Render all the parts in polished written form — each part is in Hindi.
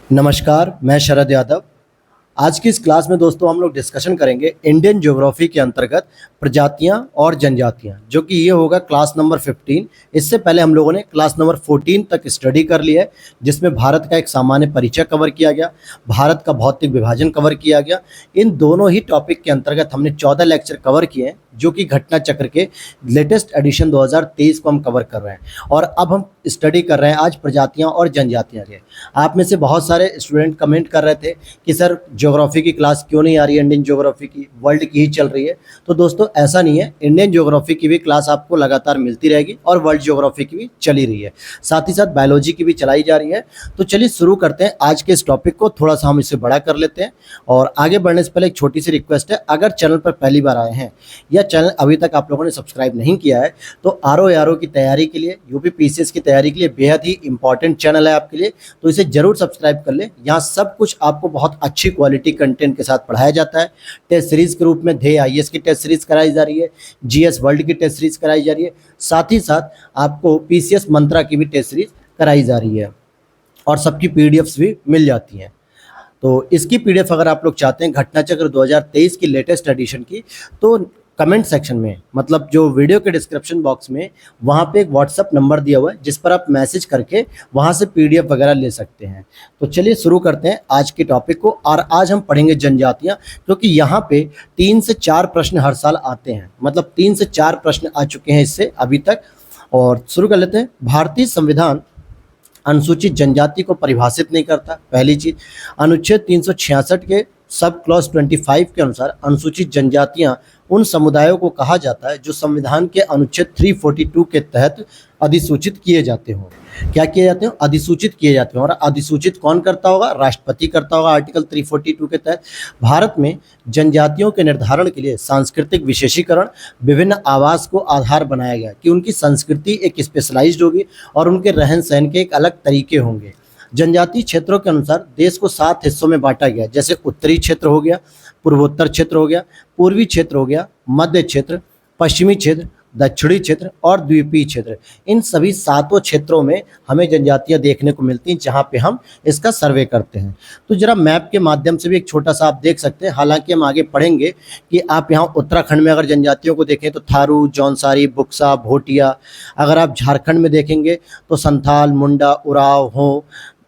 नमस्कार, मैं शरद यादव। आज की इस क्लास में दोस्तों हम लोग डिस्कशन करेंगे इंडियन ज्योग्राफी के अंतर्गत प्रजातियां और जनजातियां, जो कि ये होगा क्लास नंबर 15। इससे पहले हम लोगों ने क्लास नंबर 14 तक स्टडी कर लिया है, जिसमें भारत का एक सामान्य परिचय कवर किया गया, भारत का भौतिक विभाजन कवर किया गया। इन दोनों ही टॉपिक के अंतर्गत हमने 14 लेक्चर कवर किए हैं, जो कि घटना चक्र के लेटेस्ट एडिशन 2023 को हम कवर कर रहे हैं। और अब हम स्टडी कर रहे हैं आज प्रजातियां और जनजातियां के। आप में से बहुत सारे स्टूडेंट कमेंट कर रहे थे कि सर ज्योग्राफी की क्लास क्यों नहीं आ रही है, इंडियन ज्योग्राफी की, वर्ल्ड की ही चल रही है। तो दोस्तों ऐसा नहीं है, इंडियन ज्योग्राफी की भी क्लास आपको लगातार मिलती रहेगी और वर्ल्ड ज्योग्राफी की भी चली रही है, साथ ही साथ बायोलॉजी की भी चलाई जा रही है। तो चलिए शुरू करते हैं आज के इस टॉपिक को, थोड़ा सा हम इसे बड़ा कर लेते हैं। और आगे बढ़ने से पहले एक छोटी सी रिक्वेस्ट है, अगर चैनल पर पहली बार आए हैं या चैनल अभी तक आप लोगों ने सब्सक्राइब नहीं किया है, तो आरओ की तैयारी के लिए, यूपी पीसीएस की तैयारी के लिए बेहद ही इंपॉर्टेंट चैनल है आपके लिए, तो इसे जरूर सब्सक्राइब कर ले। यहाँ सब कुछ आपको बहुत अच्छी क्वालिटी कंटेंट के साथ पढ़ाया जाता है। टेस्ट सीरीज के रूप में ध्येय आईएएस की टेस्ट सीरीज कराई जा रही है, जीएस वर्ल्ड की टेस्ट सीरीज कराई जा रही है, साथ ही साथ आपको पीसीएस मंत्रा की भी टेस्ट सीरीज कराई जा रही है और सबकी पीडीएफ्स भी मिल जाती हैं। तो इसकी पीडीएफ अगर आप लोग चाहते हैं घटना चक्र 2023 की लेटेस्ट एडिशन की, तो कमेंट सेक्शन में, मतलब जो वीडियो के डिस्क्रिप्शन बॉक्स में, वहाँ पे एक व्हाट्सअप नंबर दिया हुआ है, जिस पर आप मैसेज करके वहाँ से पीडीएफ वगैरह ले सकते हैं। तो चलिए शुरू करते हैं आज के टॉपिक को। और आज हम पढ़ेंगे जनजातियाँ, क्योंकि यहाँ पे 3 से 4 प्रश्न हर साल आते हैं, मतलब 3 से 4 प्रश्न आ चुके हैं इससे अभी तक। और शुरू कर लेते हैं। भारतीय संविधान अनुसूचित जनजाति को परिभाषित नहीं करता, पहली चीज। अनुच्छेद 366 के सब क्लॉज 25 के अनुसार अनुसूचित जनजातियां उन समुदायों को कहा जाता है जो संविधान के अनुच्छेद 342 के तहत अधिसूचित किए जाते हों। क्या किए जाते हो? अधिसूचित किए जाते हैं। और अधिसूचित कौन करता होगा? राष्ट्रपति करता होगा आर्टिकल 342 के तहत। भारत में जनजातियों के निर्धारण के लिए सांस्कृतिक विशेषीकरण, विभिन्न आवास को आधार बनाया गया कि उनकी संस्कृति एक स्पेशलाइज्ड होगी और उनके रहन सहन के एक अलग तरीके होंगे। जनजातीय क्षेत्रों के अनुसार देश को 7 हिस्सों में बांटा गया, जैसे उत्तरी क्षेत्र हो गया, पूर्वोत्तर क्षेत्र हो गया, पूर्वी क्षेत्र हो गया, मध्य क्षेत्र, पश्चिमी क्षेत्र, दक्षिणी क्षेत्र और द्वीपीय क्षेत्र। इन सभी 7 क्षेत्रों में हमें जनजातियां देखने को मिलती हैं, जहां पे हम इसका सर्वे करते हैं। तो जरा मैप के माध्यम से भी एक छोटा सा आप देख सकते हैं। हालांकि हम आगे पढ़ेंगे कि आप यहाँ उत्तराखंड में अगर जनजातियों को देखें तो थारू, जौनसारी, बुक्सा, भोटिया। अगर आप झारखंड में देखेंगे तो संथाल, मुंडा, उराव, हो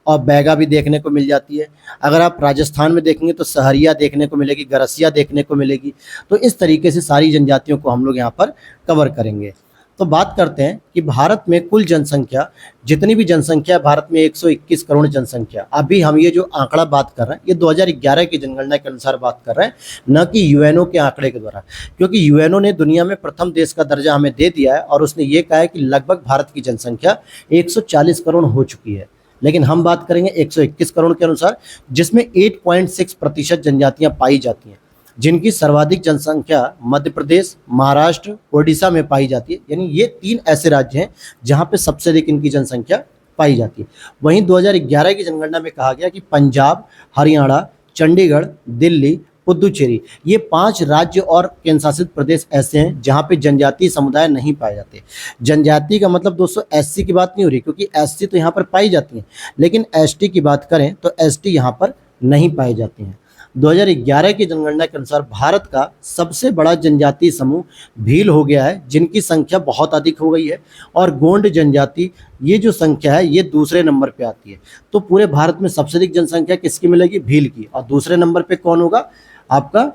और बैगा भी देखने को मिल जाती है। अगर आप राजस्थान में देखेंगे तो सहरिया देखने को मिलेगी, गरसिया देखने को मिलेगी। तो इस तरीके से सारी जनजातियों को हम लोग यहाँ पर कवर करेंगे। तो बात करते हैं कि भारत में कुल जनसंख्या, जितनी भी जनसंख्या है भारत में 121 करोड़ जनसंख्या। अभी हम ये जो आंकड़ा बात कर रहे हैं, ये 2011 की जनगणना के अनुसार बात कर रहे हैं, न कि यूएनओ के आंकड़े के द्वारा, क्योंकि यूएनओ ने दुनिया में प्रथम देश का दर्जा हमें दे दिया है और उसने ये कहा है कि लगभग भारत की जनसंख्या 140 करोड़ हो चुकी है। लेकिन हम बात करेंगे 121 करोड़ के अनुसार, जिसमें 8.6% जनजातियां पाई जाती हैं, जिनकी सर्वाधिक जनसंख्या मध्य प्रदेश, महाराष्ट्र, ओडिशा में पाई जाती है। यानी ये 3 ऐसे राज्य हैं जहां पे सबसे अधिक इनकी जनसंख्या पाई जाती है। वहीं 2011 की जनगणना में कहा गया कि पंजाब, हरियाणा, चंडीगढ़, दिल्ली, पुदुचेरी, ये 5 राज्य और केंद्र शासित प्रदेश ऐसे हैं जहां पे जनजातीय समुदाय नहीं पाए जाते। जनजाति का मतलब दोस्तों एससी की बात नहीं हो रही, क्योंकि एससी तो यहाँ पर पाई जाती हैं, लेकिन एसटी की बात करें तो एसटी यहाँ पर नहीं पाई जाती हैं। 2011 की जनगणना के अनुसार भारत का सबसे बड़ा जनजातीय समूह भील हो गया है, जिनकी संख्या बहुत अधिक हो गई है। और गोंड जनजाति, ये जो संख्या है ये दूसरे नंबर पे आती है। तो पूरे भारत में सबसे अधिक जनसंख्या किसकी मिलेगी? भील की। और दूसरे नंबर पे कौन होगा? आपका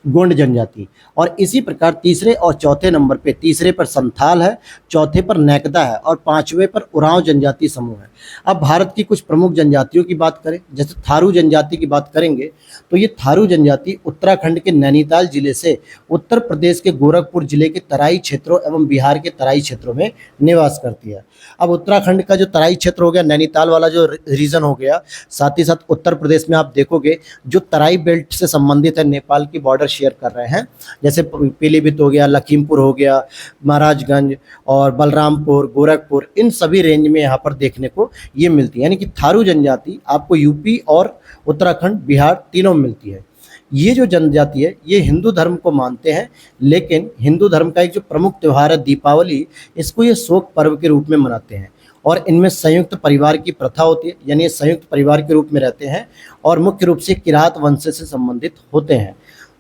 गोंड जनजाति। और इसी प्रकार तीसरे और चौथे नंबर पे, तीसरे पर संथाल है, चौथे पर नेकदा है और 5वें पर उरांव जनजाति समूह है। अब भारत की कुछ प्रमुख जनजातियों की बात करें, जैसे थारू जनजाति की बात करेंगे तो ये थारू जनजाति उत्तराखंड के नैनीताल जिले से उत्तर प्रदेश के गोरखपुर जिले के तराई क्षेत्रों एवं बिहार के तराई क्षेत्रों में निवास करती है। अब उत्तराखंड का जो तराई क्षेत्र हो गया, नैनीताल वाला जो रीजन हो गया, साथ ही साथ उत्तर प्रदेश में आप देखोगे जो तराई बेल्ट से संबंधित है, नेपाल की बॉर्डर शेयर कर रहे हैं, जैसे पीलीभीत हो गया, लखीमपुर हो गया, महाराजगंज और बलरामपुर, गोरखपुर, इन सभी रेंज में यहाँ पर देखने को ये मिलती है। यानी कि थारू जनजाति आपको यूपी और उत्तराखंड, बिहार तीनों में मिलती है। ये जो जनजाति है ये हिंदू धर्म को मानते हैं, लेकिन हिंदू धर्म का एक जो प्रमुख त्यौहार है दीपावली, इसको ये शोक पर्व के रूप में मनाते हैं। और इनमें संयुक्त परिवार की प्रथा होती है, यानी ये संयुक्त परिवार के रूप में रहते हैं और मुख्य रूप से किरात वंश से संबंधित होते हैं।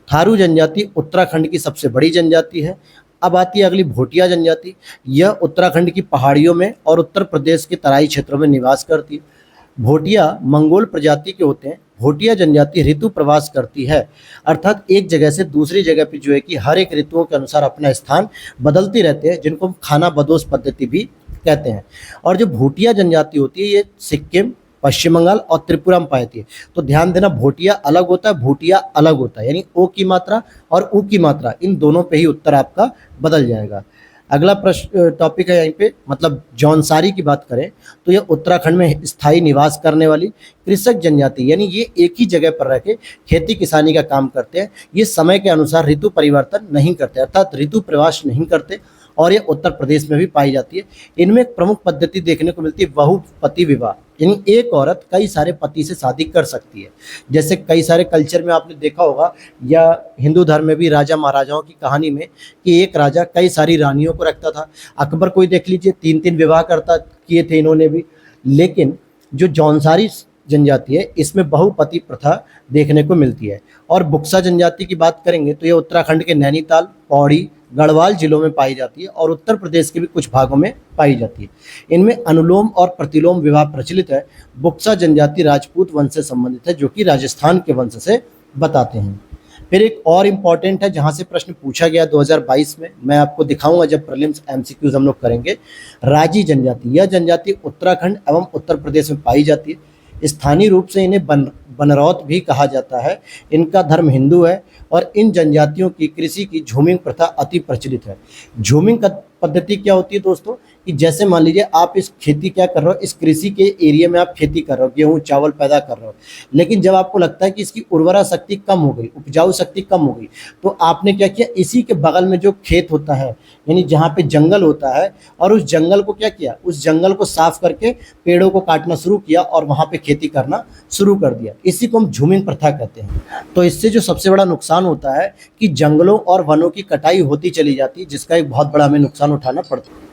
थारू जनजाति उत्तराखंड की सबसे बड़ी जनजाति है। अब आती है अगली भोटिया जनजाति। यह उत्तराखंड की पहाड़ियों में और उत्तर प्रदेश के तराई क्षेत्रों में निवास करती है। भोटिया मंगोल प्रजाति के होते हैं। भोटिया जनजाति ऋतु प्रवास करती है, अर्थात एक जगह से दूसरी जगह पे जो है कि हर एक ऋतुओं के अनुसार अपना स्थान बदलती रहते हैं, जिनको हम खाना बदोश पद्धति भी कहते हैं। और जो भोटिया जनजाति होती है ये सिक्किम, पश्चिम बंगाल और त्रिपुरा में पाई जाती है। तो ध्यान देना, भोटिया अलग होता है, भूटिया अलग होता है, यानी ओ की मात्रा और ऊ की मात्रा इन दोनों पे ही उत्तर आपका बदल जाएगा। अगला प्रश्न टॉपिक है यहीं पे, मतलब जौनसारी की बात करें तो यह उत्तराखंड में स्थायी निवास करने वाली कृषक जनजाति, यानी ये एक ही जगह पर रह के खेती किसानी का काम करते हैं। ये समय के अनुसार ऋतु परिवर्तन नहीं करते, अर्थात ऋतु प्रवास नहीं करते, और ये उत्तर प्रदेश में भी पाई जाती है। इनमें एक प्रमुख पद्धति देखने को मिलती है बहुपति विवाह, यानी एक औरत कई सारे पति से शादी कर सकती है। जैसे कई सारे कल्चर में आपने देखा होगा, या हिंदू धर्म में भी राजा महाराजाओं की कहानी में, कि एक राजा कई सारी रानियों को रखता था। अकबर को ही देख लीजिए, 3-3 विवाह किए थे इन्होंने भी। लेकिन जो जौनसारी जनजाति है इसमें बहुपति प्रथा देखने को मिलती है। और बुक्सा जनजाति की बात करेंगे तो ये उत्तराखंड के नैनीताल, पौड़ी, गढ़वाल जिलों में पाई जाती है और उत्तर प्रदेश के भी कुछ भागों में पाई जाती है। इनमें अनुलोम और प्रतिलोम विवाह प्रचलित है। बुक्सा जनजाति राजपूत वंश से संबंधित है, जो कि राजस्थान के वंश से बताते हैं। फिर एक और इम्पॉर्टेंट है जहाँ से प्रश्न पूछा गया 2022 में, मैं आपको दिखाऊंगा जब प्रीलिम्स एमसीक्यूज हम लोग करेंगे। राजी जनजाति, यह जनजाति उत्तराखंड एवं उत्तर प्रदेश में पाई जाती है। स्थानीय रूप से इन्हें बनरौत भी कहा जाता है। इनका धर्म हिंदू है और इन जनजातियों की कृषि की झूमिंग प्रथा अति प्रचलित है। झूमिंग पद्धति क्या होती है दोस्तों, कि जैसे मान लीजिए आप इस खेती क्या कर रहे हो, इस कृषि के एरिया में आप खेती कर रहे हो, गेहूँ चावल पैदा कर रहे हो, लेकिन जब आपको लगता है कि इसकी उर्वरा शक्ति कम हो गई, उपजाऊ शक्ति कम हो गई, तो आपने क्या किया, इसी के बगल में जो खेत होता है, यानी जहाँ पे जंगल होता है, और उस जंगल को क्या किया, उस जंगल को साफ करके पेड़ों को काटना शुरू किया और वहाँ पे खेती करना शुरू कर दिया। इसी को हम झूमिंग प्रथा कहते हैं। तो इससे जो सबसे बड़ा नुकसान होता है कि जंगलों और वनों की कटाई होती चली जाती है, जिसका एक बहुत बड़ा हमें नुकसान उठाना पड़ता है।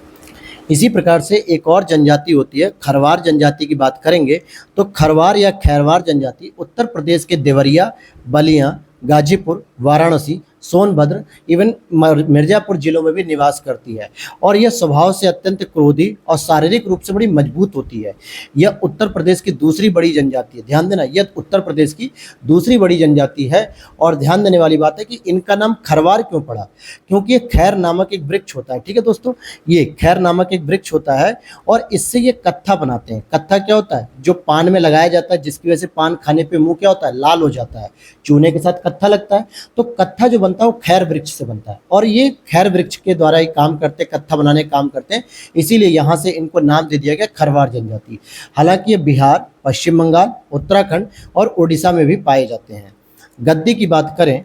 इसी प्रकार से एक और जनजाति होती है खरवार जनजाति की बात करेंगे तो खरवार या खैरवार जनजाति उत्तर प्रदेश के देवरिया, बलिया, गाजीपुर, वाराणसी, सोनभद्र, इवन मिर्जापुर जिलों में भी निवास करती है। और यह स्वभाव से अत्यंत क्रोधी और शारीरिक रूप से बड़ी मजबूत होती है। यह उत्तर प्रदेश की दूसरी बड़ी जनजाति है। ध्यान देना, यह उत्तर प्रदेश की दूसरी बड़ी जनजाति है। और ध्यान देने वाली बात है कि इनका नाम खरवार क्यों पड़ा, क्योंकि ये खैर नामक एक वृक्ष होता है। ठीक है दोस्तों, ये खैर नामक एक वृक्ष होता है और इससे ये कत्था बनाते हैं। कत्था क्या होता है, जो पान में लगाया जाता है, जिसकी वजह से पान खाने पे मुंह क्या होता है, लाल हो जाता है। चूने के साथ कत्था लगता है, तो कत्था जो बनता है वो खैर वृक्ष से बनता है और ये खैर वृक्ष के द्वारा ही काम करते हैं, कत्था बनाने का काम करते हैं। इसीलिए यहाँ से इनको नाम दे दिया गया खरवार जनजाति। हालांकि ये बिहार, पश्चिम बंगाल, उत्तराखंड और उड़ीसा में भी पाए जाते हैं। गद्दी की बात करें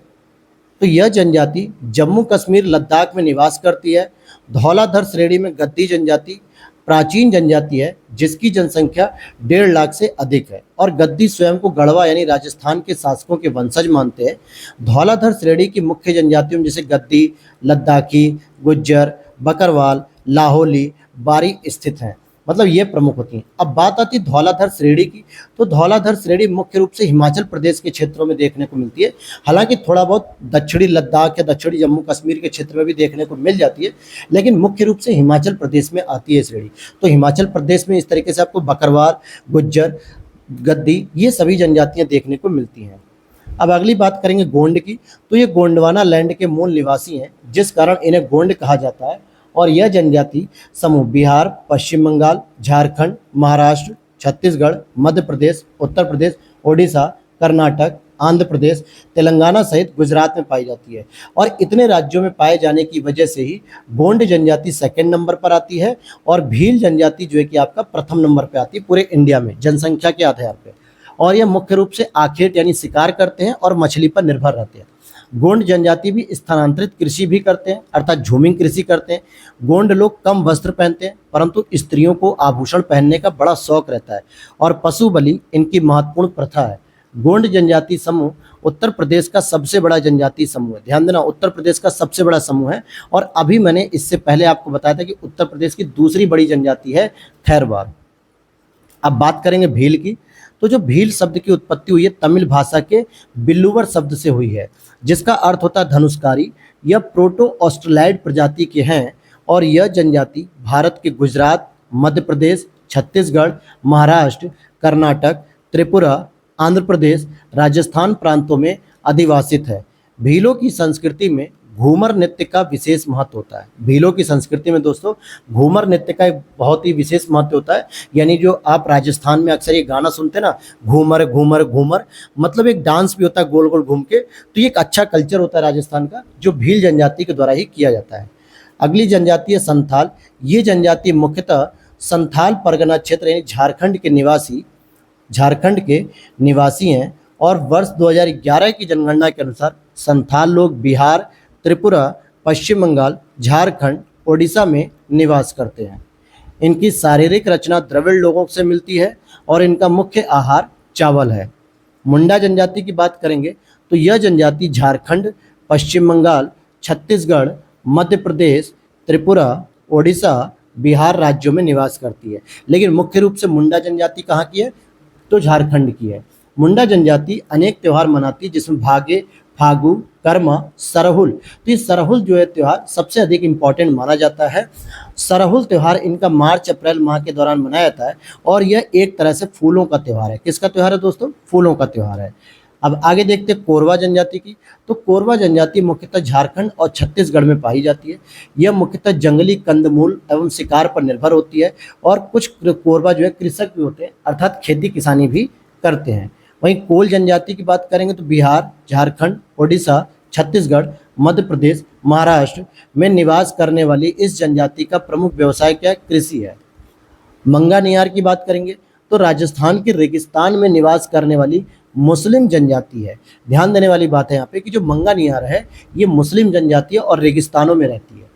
तो यह जनजाति जम्मू कश्मीर, लद्दाख में निवास करती है। धौलाधर श्रेणी में गद्दी जनजाति प्राचीन जनजाति है, जिसकी जनसंख्या 1.5 लाख से अधिक है और गद्दी स्वयं को गढ़वा यानी राजस्थान के शासकों के वंशज मानते हैं। धौलाधर श्रेणी की मुख्य जनजातियों जैसे गद्दी, लद्दाखी, गुज्जर, बकरवाल, लाहौली, बारी स्थित हैं, मतलब ये प्रमुख होती हैं। अब बात आती है धौलाधर श्रेणी की, तो धौलाधर श्रेणी मुख्य रूप से हिमाचल प्रदेश के क्षेत्रों में देखने को मिलती है। हालांकि थोड़ा बहुत दक्षिणी लद्दाख या दक्षिणी जम्मू कश्मीर के क्षेत्र में भी देखने को मिल जाती है, लेकिन मुख्य रूप से हिमाचल प्रदेश में आती है श्रेणी। तो हिमाचल प्रदेश में इस तरीके से आपको बकरवाल, गुज्जर, गद्दी ये सभी जनजातियाँ देखने को मिलती हैं। अब अगली बात करेंगे गोंड की, तो ये गोंडवाना लैंड के मूल निवासी हैं, जिस कारण इन्हें गोंड कहा जाता है। और यह जनजाति समूह बिहार, पश्चिम बंगाल, झारखंड, महाराष्ट्र, छत्तीसगढ़, मध्य प्रदेश, उत्तर प्रदेश, ओडिशा, कर्नाटक, आंध्र प्रदेश, तेलंगाना सहित गुजरात में पाई जाती है। और इतने राज्यों में पाए जाने की वजह से ही गोंड जनजाति सेकंड नंबर पर आती है और भील जनजाति जो है कि आपका प्रथम नंबर पर आती है पूरे इंडिया में जनसंख्या के आधार पर। और यह मुख्य रूप से आखेट यानी शिकार करते हैं और मछली पर निर्भर रहते हैं। गोंड जनजाति भी स्थानांतरित कृषि भी करते हैं, अर्थात झूमिंग कृषि करते हैं। गोंड लोग कम वस्त्र पहनते हैं, परंतु स्त्रियों को आभूषण पहनने का बड़ा शौक रहता है और पशु बलि इनकी महत्वपूर्ण प्रथा है। गोंड जनजाति समूह उत्तर प्रदेश का सबसे बड़ा जनजाति समूह है। ध्यान देना, उत्तर प्रदेश का सबसे बड़ा समूह है। और अभी मैंने इससे पहले आपको बताया था कि उत्तर प्रदेश की दूसरी बड़ी जनजाति है खैरवार। अब बात करेंगे भील की। तो जो भील शब्द की उत्पत्ति हुई है तमिल भाषा के बिल्लुवर शब्द से हुई है, जिसका अर्थ होता है धनुष्कारी। यह प्रोटो ऑस्ट्रेलाइड प्रजाति के हैं और यह जनजाति भारत के गुजरात, मध्य प्रदेश, छत्तीसगढ़, महाराष्ट्र, कर्नाटक, त्रिपुरा, आंध्र प्रदेश, राजस्थान प्रांतों में अधिवासित है। भीलों की संस्कृति में घूमर नृत्य का विशेष महत्व होता है। भीलों की संस्कृति में दोस्तों घूमर नृत्य का एक बहुत ही विशेष महत्व होता है। यानी जो आप राजस्थान में अक्सर ये गाना सुनते हैं ना, घूमर घूमर घूमर, मतलब एक डांस भी होता है गोल गोल घूम के। तो ये एक अच्छा कल्चर होता है राजस्थान का, जो भील जनजाति के द्वारा ही किया जाता है। अगली जनजाति है संथाल। ये जनजाति मुख्यतः संथाल परगना क्षेत्र यानी झारखंड के निवासी हैं और वर्ष 2011 की जनगणना के अनुसार संथाल लोग बिहार, त्रिपुरा, पश्चिम बंगाल, झारखंड, ओडिशा में निवास करते हैं। इनकी शारीरिक रचना द्रविड़ लोगों से मिलती है और इनका मुख्य आहार चावल है। मुंडा जनजाति की बात करेंगे तो यह जनजाति झारखंड, पश्चिम बंगाल, छत्तीसगढ़, मध्य प्रदेश, त्रिपुरा, ओडिशा, बिहार राज्यों में निवास करती है। लेकिन मुख्य रूप से मुंडा जनजाति कहाँ की है? तो झारखंड की है। मुंडा जनजाति अनेक त्यौहार मनाती है, जिसमें भागे, फागु, कर्मा, सरहुल। तो ये सरहुल जो है त्यौहार सबसे अधिक इम्पॉर्टेंट माना जाता है। सरहुल त्यौहार इनका मार्च अप्रैल माह के दौरान मनाया जाता है और यह एक तरह से फूलों का त्यौहार है। किसका त्यौहार है दोस्तों? फूलों का त्यौहार है। अब आगे देखते हैं कोरवा जनजाति की। तो कोरवा जनजाति मुख्यतः झारखंड और छत्तीसगढ़ में पाई जाती है। यह मुख्यतः जंगली कंदमूल एवं शिकार पर निर्भर होती है और कुछ कोरवा जो है कृषक भी होते हैं, अर्थात खेती किसानी भी करते हैं। वहीं कोल जनजाति की बात करेंगे तो बिहार, झारखंड, ओडिशा, छत्तीसगढ़, मध्य प्रदेश, महाराष्ट्र में निवास करने वाली इस जनजाति का प्रमुख व्यवसाय क्या है? कृषि है। मंगानियार की बात करेंगे तो राजस्थान के रेगिस्तान में निवास करने वाली मुस्लिम जनजाति है। ध्यान देने वाली बात है यहाँ पे कि जो मंगानियार है ये मुस्लिम जनजाति है और रेगिस्तानों में रहती है।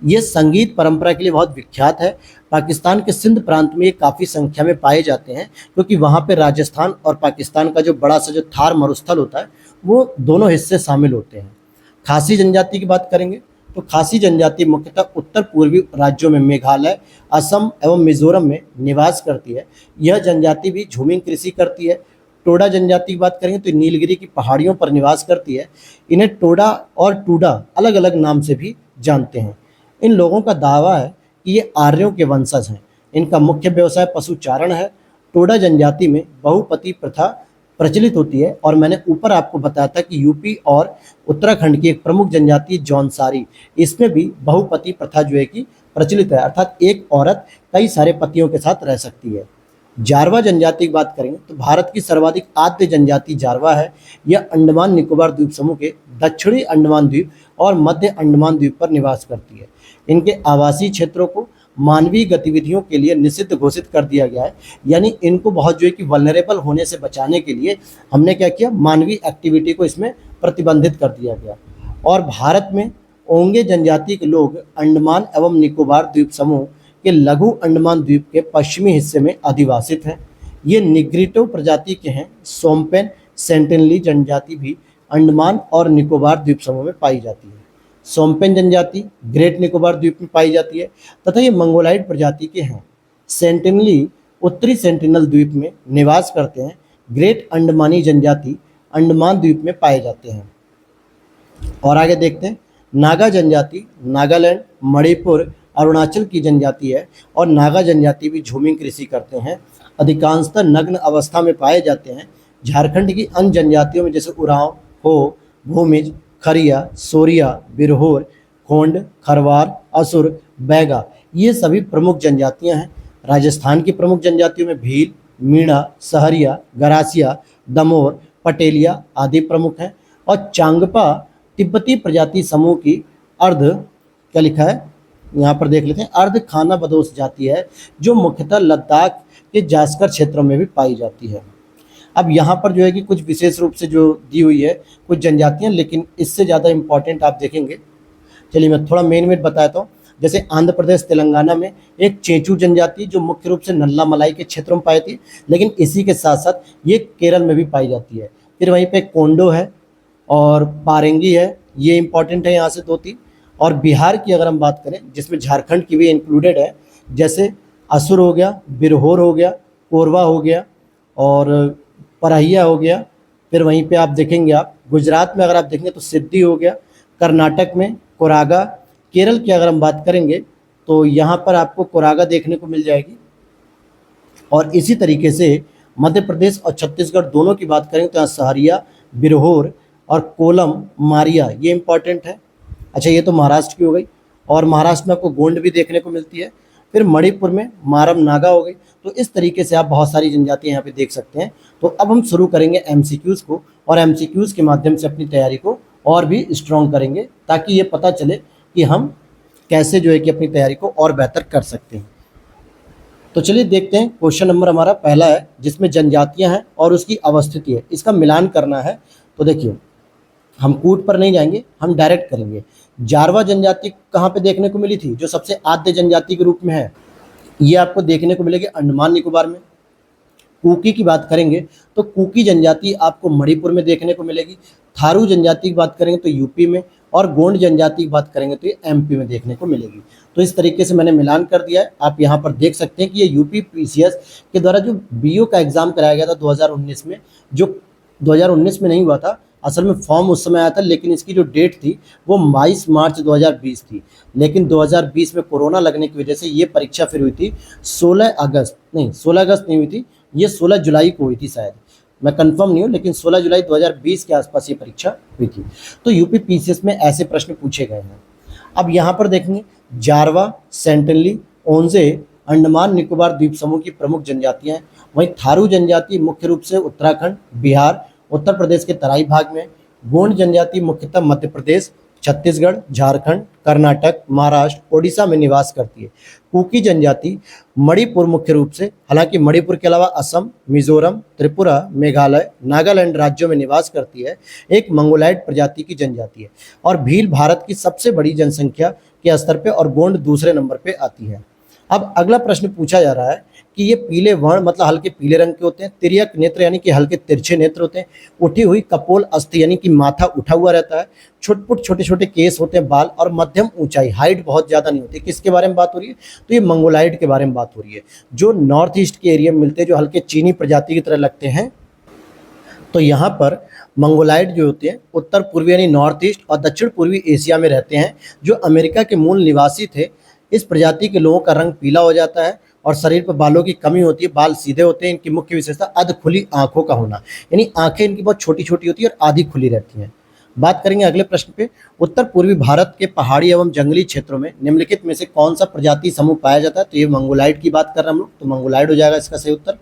ये संगीत परंपरा के लिए बहुत विख्यात है। पाकिस्तान के सिंध प्रांत में ये काफ़ी संख्या में पाए जाते हैं, क्योंकि वहाँ पे राजस्थान और पाकिस्तान का जो बड़ा सा जो थार मरुस्थल होता है वो दोनों हिस्से शामिल होते हैं। खासी जनजाति की बात करेंगे तो खासी जनजाति मुख्यतः उत्तर पूर्वी राज्यों में मेघालय, असम एवं मिजोरम में निवास करती है। यह जनजाति भी झूमिंग कृषि करती है। टोडा जनजाति की बात करेंगे तो नीलगिरी की पहाड़ियों पर निवास करती है। इन्हें टोडा और टूडा अलग अलग नाम से भी जानते हैं। इन लोगों का दावा है कि ये आर्यों के वंशज हैं। इनका मुख्य व्यवसाय पशुचारण है। टोडा जनजाति में बहुपति प्रथा प्रचलित होती है और मैंने ऊपर आपको बताया था कि यूपी और उत्तराखंड की एक प्रमुख जनजाति जौनसारी, इसमें भी बहुपति प्रथा जो है कि प्रचलित है, अर्थात एक औरत कई सारे पतियों के साथ रह सकती है। जारवा जनजाति की बात करेंगे तो भारत की सर्वाधिक आद्य जनजाति जारवा है। यह अंडमान निकोबार द्वीप समूह के दक्षिणी अंडमान द्वीप और मध्य अंडमान द्वीप पर निवास करती है। इनके आवासीय क्षेत्रों को मानवीय गतिविधियों के लिए निषिद्ध घोषित कर दिया गया है। यानी इनको बहुत जो है कि वल्नरेबल होने से बचाने के लिए हमने क्या किया, मानवीय एक्टिविटी को इसमें प्रतिबंधित कर दिया गया। और भारत में ओंगे जनजाति के लोग अंडमान एवं निकोबार द्वीप समूह के लघु अंडमान द्वीप के पश्चिमी हिस्से में अधिवासित हैं। ये निग्रिटो प्रजाति के हैं। सोम्पेन सेंटिनली जनजाति भी अंडमान और निकोबार द्वीप समूह में पाई जाती है। सोम्पेन जनजाति ग्रेट निकोबार द्वीप में पाई जाती है तथा ये मंगोलाइड प्रजाति के हैं। सेंटिनली उत्तरी सेंटिनल द्वीप में निवास करते हैं। ग्रेट अंडमानी जनजाति अंडमान द्वीप में पाए जाते हैं। और आगे देखते हैं नागा जनजाति नागालैंड, मणिपुर, अरुणाचल की जनजाति है और नागा जनजाति भी झूमिंग कृषि करते हैं। अधिकांशतः नग्न अवस्था में पाए जाते हैं। झारखंड की अन्य जनजातियों में जैसे उरांव, हो, भूमिज, खरिया, सोरिया, बिरहोर, खोंड, खरवार, असुर, बैगा, ये सभी प्रमुख जनजातियां हैं। राजस्थान की प्रमुख जनजातियों में भील, मीणा, सहरिया, गरासिया, दमोर, पटेलिया आदि प्रमुख हैं। और चांगपा तिब्बती प्रजाति समूह की अर्ध क्या लिखा है यहाँ पर देख लेते हैं, अर्ध खाना बदोश जाति है जो मुख्यतः लद्दाख के जास्कर क्षेत्रों में भी पाई जाती है। अब यहाँ पर जो है कि कुछ विशेष रूप से जो दी हुई है कुछ जनजातियाँ, लेकिन इससे ज़्यादा इम्पॉर्टेंट आप देखेंगे। चलिए मैं थोड़ा मेन बताता हूँ। जैसे आंध्र प्रदेश तेलंगाना में एक चेंचू जनजाति जो मुख्य रूप से नल्ला मलाई के क्षेत्रों में पाई थी, लेकिन इसी के साथ साथ ये केरल में भी पाई जाती है। फिर वहीं पे कोंडो है और पारेंगी है, ये इंपॉर्टेंट है यहाँ से 2-3। और बिहार की अगर हम बात करें जिसमें झारखंड की भी इंक्लूडेड है, जैसे असुर हो गया, बिरहोर हो गया, कोरवा हो गया और परहिया हो गया। फिर वहीं पे आप देखेंगे, आप गुजरात में अगर आप देखेंगे तो सिद्धि हो गया, कर्नाटक में कोरागा, केरल की अगर हम बात करेंगे तो यहाँ पर आपको कोरागा देखने को मिल जाएगी। और इसी तरीके से मध्य प्रदेश और छत्तीसगढ़ दोनों की बात करें तो यहाँ सहरिया, बिरहोर और कोलम, मारिया, ये इंपॉर्टेंट है। अच्छा, ये तो महाराष्ट्र की हो गई। और महाराष्ट्र में आपको गोंड भी देखने को मिलती है। फिर मणिपुर में मारम नागा हो गई। तो इस तरीके से आप बहुत सारी जनजातियाँ यहाँ पे देख सकते हैं। तो अब हम शुरू करेंगे एमसीक्यूज़ को, और एमसीक्यूज़ के माध्यम से अपनी तैयारी को और भी स्ट्रॉन्ग करेंगे, ताकि ये पता चले कि हम कैसे जो है कि अपनी तैयारी को और बेहतर कर सकते हैं। तो चलिए देखते हैं, क्वेश्चन नंबर हमारा पहला है जिसमें जनजातियाँ हैं और उसकी अवस्थिति है, इसका मिलान करना है। तो देखिए, हम कूट पर नहीं जाएंगे, हम डायरेक्ट करेंगे। जारवा जनजाति कहाँ पे देखने को मिली थी, जो सबसे आद्य जनजाति के रूप में है, ये आपको देखने को मिलेगी अंडमान निकोबार में। कुकी की बात करेंगे तो कुकी जनजाति आपको मणिपुर में देखने को मिलेगी। थारू जनजाति की बात करेंगे तो यूपी में, और गोंड जनजाति की बात करेंगे तो ये एमपी में देखने को मिलेगी। तो इस तरीके से मैंने मिलान कर दिया है। आप यहाँ पर देख सकते हैं कि ये यूपी पीसीएस के द्वारा जो बीओ का एग्ज़ाम कराया गया था 2019 में, जो 2019 में नहीं हुआ था, असल में फॉर्म उस समय आया था, लेकिन इसकी जो डेट थी वो 22 मार्च 2020 थी। लेकिन 2020 में कोरोना लगने की वजह से ये परीक्षा फिर हुई थी 16 अगस्त नहीं हुई थी, ये 16 जुलाई को हुई थी शायद, मैं कंफर्म नहीं हूँ, लेकिन 16 जुलाई 2020 के आसपास ये परीक्षा हुई थी। तो यूपी पीसीएस में ऐसे प्रश्न पूछे गए हैं। अब यहाँ पर देखेंगे, जारवा, सेंटिनली, ओंजे अंडमान निकोबार द्वीप समूह की प्रमुख जनजातियाँ हैं। वहीं थारू जनजाति मुख्य रूप से उत्तराखंड, बिहार, उत्तर प्रदेश के तराई भाग में। गोंड जनजाति मुख्यतः मध्य प्रदेश, छत्तीसगढ़, झारखंड, कर्नाटक, महाराष्ट्र, ओडिशा में निवास करती है। कुकी जनजाति मणिपुर मुख्य रूप से, हालांकि मणिपुर के अलावा असम, मिजोरम, त्रिपुरा, मेघालय, नागालैंड राज्यों में निवास करती है, एक मंगोलाइड प्रजाति की जनजाति है। और भील भारत की सबसे बड़ी जनसंख्या के स्तर पे और गोंड दूसरे नंबर पे आती है। अब अगला प्रश्न पूछा जा रहा है कि ये पीले वर्ण मतलब हल्के पीले रंग के होते हैं, तिर्यक नेत्र यानी कि हल्के तिरछे नेत्र होते हैं, उठी हुई कपोल अस्थि यानी कि माथा उठा हुआ रहता है, छुटपुट छोटे छोटे केस होते हैं, बाल, और मध्यम ऊंचाई, हाइट बहुत ज़्यादा नहीं होती। किसके बारे में बात हो रही है, तो ये मंगोलाइड के बारे में बात हो रही है, जो नॉर्थ ईस्ट के एरिया में मिलते हैं, जो हल्के चीनी प्रजाति की तरह लगते हैं। तो यहाँ पर मंगोलाइड जो होते हैं उत्तर पूर्वी यानी नॉर्थ ईस्ट और दक्षिण पूर्वी एशिया में रहते हैं, जो अमेरिका के मूल निवासी थे। इस प्रजाति के लोगों का रंग पीला हो जाता है और शरीर पर बालों की कमी होती है, बाल सीधे होते हैं। इनकी मुख्य विशेषता अध खुली आंखों का होना, यानी आंखें इनकी बहुत छोटी छोटी होती है और आधी खुली रहती हैं। बात करेंगे अगले प्रश्न पे, उत्तर पूर्वी भारत के पहाड़ी एवं जंगली क्षेत्रों में निम्नलिखित में से कौन सा प्रजाति समूह पाया जाता है, तो ये मंगोलाइड की बात कर रहे हैं हम लोग, तो मंगोलाइड हो जाएगा इसका सही उत्तर।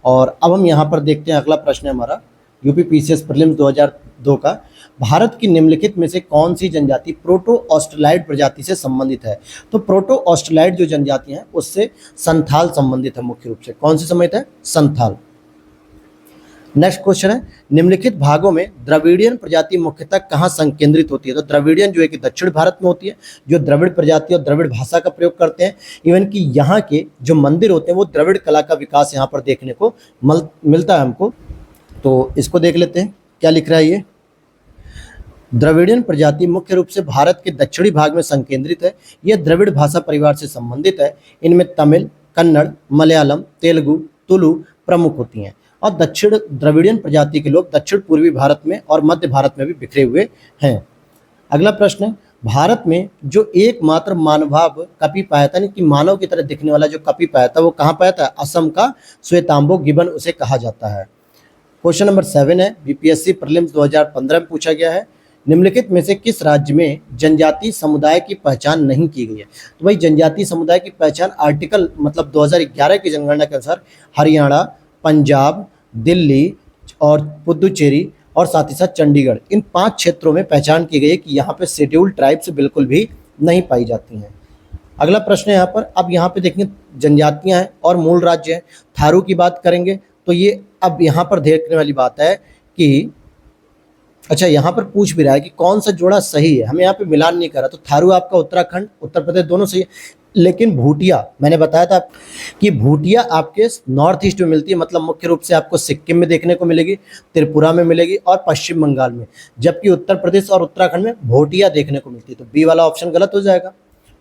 और अब हम यहाँ पर देखते हैं, अगला प्रश्न है हमारा यूपी पीसीएस प्रीलिम्स 2002 का, भारत की निम्नलिखित में से कौन सी जनजाति प्रोटो ऑस्ट्रेलाइड प्रजाति से संबंधित है, तो प्रोटो ऑस्ट्रेलाइड जो जनजातियां हैं उससे संथाल संबंधित है, मुख्य रूप से कौन सी संबंधित है, संथाल। नेक्स्ट क्वेश्चन है, निम्नलिखित भागों में द्रविडियन प्रजाति मुख्यतः कहाँ संकेंद्रित होती है, तो द्रविडियन जो है कि दक्षिण भारत में होती है, जो द्रविड़ प्रजाति और द्रविड़ भाषा का प्रयोग करते हैं। इवन कि यहाँ के जो मंदिर होते हैं वो द्रविड़ कला का विकास यहाँ पर देखने को मिलता है हमको। तो इसको देख लेते हैं क्या लिख रहा है ये, द्रविडियन प्रजाति मुख्य रूप से भारत के दक्षिणी भाग में संकेंद्रित है। यह द्रविड़ भाषा परिवार से संबंधित है। इनमें तमिल, कन्नड़, मलयालम, तेलुगु, तुलु प्रमुख होती हैं। और दक्षिण द्रविडियन प्रजाति के लोग दक्षिण पूर्वी भारत में और मध्य भारत में भी बिखरे हुए हैं। अगला प्रश्न है, भारत में जो एकमात्र मानवाभ कपि पाया था, यानी कि मानव की तरह दिखने वाला जो कपि पाया था वो कहाँ पाया था, असम का श्वेतांबो गिबन उसे कहा जाता है। क्वेश्चन नंबर 7 है, बीपीएससी प्रीलिम्स 2015 में पूछा गया है, निम्नलिखित में से किस राज्य में जनजाति समुदाय की पहचान नहीं की गई है, तो भाई जनजाति समुदाय की पहचान आर्टिकल मतलब 2011 की जनगणना के अनुसार हरियाणा, पंजाब, दिल्ली और पुदुचेरी और साथ ही साथ चंडीगढ़, इन 5 क्षेत्रों में पहचान की गई है कि यहाँ पे शेड्यूल्ड ट्राइब्स बिल्कुल भी नहीं पाई जाती हैं। अगला प्रश्न है यहाँ पर, अब यहाँ पे देखेंगे जनजातियाँ हैं और मूल राज्य हैं। थारू की बात करेंगे तो ये अब यहाँ पर देखने वाली बात है कि अच्छा, यहाँ पर पूछ भी रहा है कि कौन सा जोड़ा सही है, हमें यहाँ पे मिलान नहीं करा, तो थारू आपका उत्तराखंड उत्तर प्रदेश दोनों सही है। लेकिन भूटिया, मैंने बताया था कि भूटिया आपके नॉर्थ ईस्ट में मिलती है, मतलब मुख्य रूप से आपको सिक्किम में देखने को मिलेगी, त्रिपुरा में मिलेगी और पश्चिम बंगाल में, जबकि उत्तर प्रदेश और उत्तराखंड में भूटिया देखने को मिलती है। तो बी वाला ऑप्शन गलत हो जाएगा।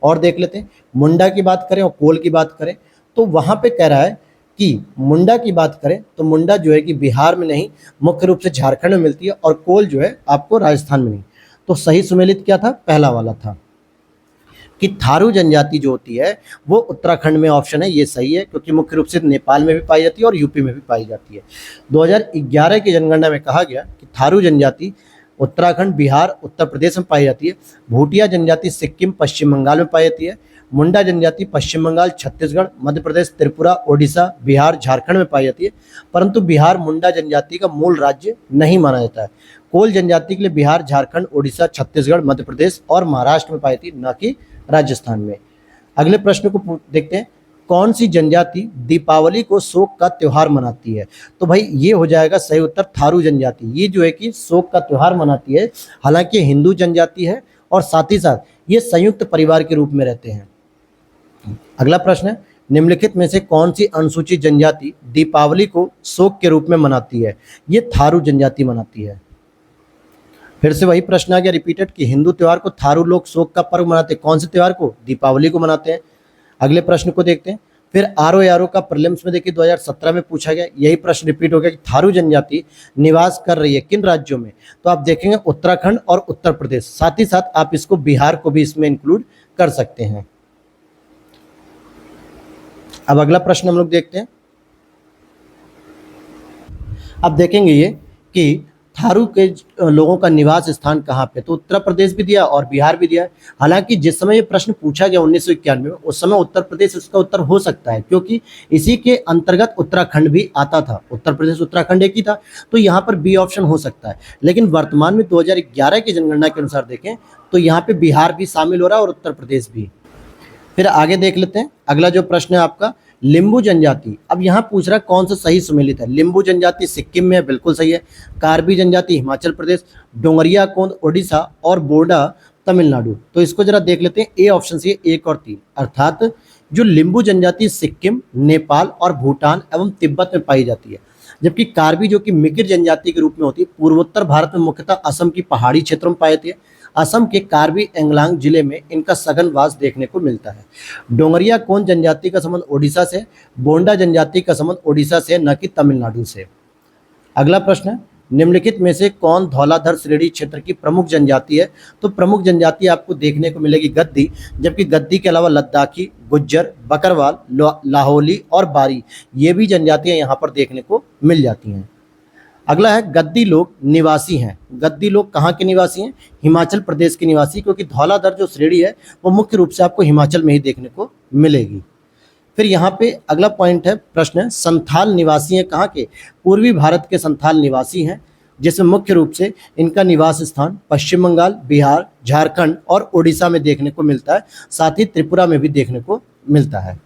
और देख लेते हैं, मुंडा की बात करें और कोल की बात करें, तो वहाँ पे कह रहा है कि मुंडा की बात करें तो मुंडा जो है कि बिहार में नहीं, मुख्य रूप से झारखंड में मिलती है, और कोल जो है आपको राजस्थान में नहीं। तो सही सुमेलित क्या था, पहला वाला था कि थारू जनजाति जो होती है वो उत्तराखंड में ऑप्शन है, ये सही है, क्योंकि मुख्य रूप से नेपाल में भी पाई जाती है और यूपी में भी पाई जाती है। 2011 की जनगणना में कहा गया कि थारू जनजाति उत्तराखंड, बिहार, उत्तर प्रदेश में पाई जाती है। भूटिया जनजाति सिक्किम, पश्चिम बंगाल में पाई जाती है। मुंडा जनजाति पश्चिम बंगाल, छत्तीसगढ़, मध्य प्रदेश, त्रिपुरा, ओडिशा, बिहार, झारखंड में पाई जाती है, परंतु बिहार मुंडा जनजाति का मूल राज्य नहीं माना जाता है। कोल जनजाति के लिए बिहार, झारखंड, ओडिशा, छत्तीसगढ़, मध्य प्रदेश और महाराष्ट्र में पाई जाती है, न कि राजस्थान में। अगले प्रश्न को देखते हैं, कौन सी जनजाति दीपावली को शोक का त्योहार मनाती है? तो भाई ये हो जाएगा सही उत्तर, थारू जनजाति। ये जो है कि शोक का त्योहार मनाती है, हालांकि हिंदू जनजाति है और साथ ही साथ ये संयुक्त परिवार के रूप में रहते हैं। अगला प्रश्न है, निम्नलिखित में से कौन सी अनुसूचित जनजाति दीपावली को शोक के रूप में मनाती है? ये थारू जनजाति मनाती है। फिर से वही प्रश्न आ गया रिपीटेड कि हिंदू त्योहार को थारू लोग शोक का पर्व मनाते हैं, कौन से त्योहार को? दीपावली को मनाते हैं। अगले प्रश्न को देखते हैं, फिर आरओ का प्रीलिम्स में देखिए 2017 में पूछा गया, यही प्रश्न रिपीट हो गया कि थारू जनजाति निवास कर रही है किन राज्यों में? तो आप देखेंगे उत्तराखंड और उत्तर प्रदेश, साथ ही साथ आप इसको बिहार को भी इसमें इंक्लूड कर सकते हैं। अब अगला प्रश्न हम लोग देखते हैं। अब देखेंगे ये कि थारू के लोगों का निवास स्थान कहाँ पे, तो उत्तर प्रदेश भी दिया और बिहार भी दिया है। हालांकि जिस समय ये प्रश्न पूछा गया 1991 में, उस समय उत्तर प्रदेश उसका उत्तर हो सकता है, क्योंकि इसी के अंतर्गत उत्तराखंड भी आता था। उत्तर प्रदेश उत्तराखंड एक ही था, तो यहाँ पर बी ऑप्शन हो सकता है। लेकिन वर्तमान में 2011 की जनगणना के अनुसार देखें तो यहाँ पे बिहार भी शामिल हो रहा है और उत्तर प्रदेश भी। फिर आगे देख लेते हैं, अगला जो प्रश्न है आपका लिंबू जनजाति। अब यहाँ पूछ रहा है कौन सा सही सुमेलित है। लिंबू जनजाति सिक्किम में है, बिल्कुल सही है। कार्बी जनजाति हिमाचल प्रदेश, डोंगरिया कोंद ओडिशा और बोडा तमिलनाडु। तो इसको जरा देख लेते हैं, ए ऑप्शन से 1 और 3, अर्थात जो लिंबू जनजाति सिक्किम, नेपाल और भूटान एवं तिब्बत में पाई जाती है, जबकि कार्बी जो कि मिकिर जनजाति के रूप में होती है पूर्वोत्तर भारत में मुख्यतः असम की पहाड़ी क्षेत्रों में पाई जाती है। असम के कार्बी एंगलांग जिले में इनका सघन वास देखने को मिलता है। डोंगरिया कोन जनजाति का संबंध ओडिशा से, बोंडा जनजाति का संबंध ओडिशा से, न कि तमिलनाडु से। अगला प्रश्न है, निम्नलिखित में से कौन धौलाधर श्रेणी क्षेत्र की प्रमुख जनजाति है? तो प्रमुख जनजाति आपको देखने को मिलेगी गद्दी, जबकि गद्दी के अलावा लद्दाखी, गुज्जर, बकरवाल, लाहौली और बारी, ये भी जनजातियां यहाँ पर देखने को मिल जाती हैं। अगला है गद्दी लोग निवासी हैं। गद्दी लोग कहाँ के निवासी हैं? हिमाचल प्रदेश के निवासी, क्योंकि धौलाधर जो श्रेणी है वो मुख्य रूप से आपको हिमाचल में ही देखने को मिलेगी। फिर यहाँ पे अगला पॉइंट है, प्रश्न है संथाल निवासी हैं कहाँ के? पूर्वी भारत के संथाल निवासी हैं, जिसमें मुख्य रूप से इनका निवास स्थान पश्चिम बंगाल, बिहार, झारखंड और ओडिशा में देखने को मिलता है, साथ ही त्रिपुरा में भी देखने को मिलता है।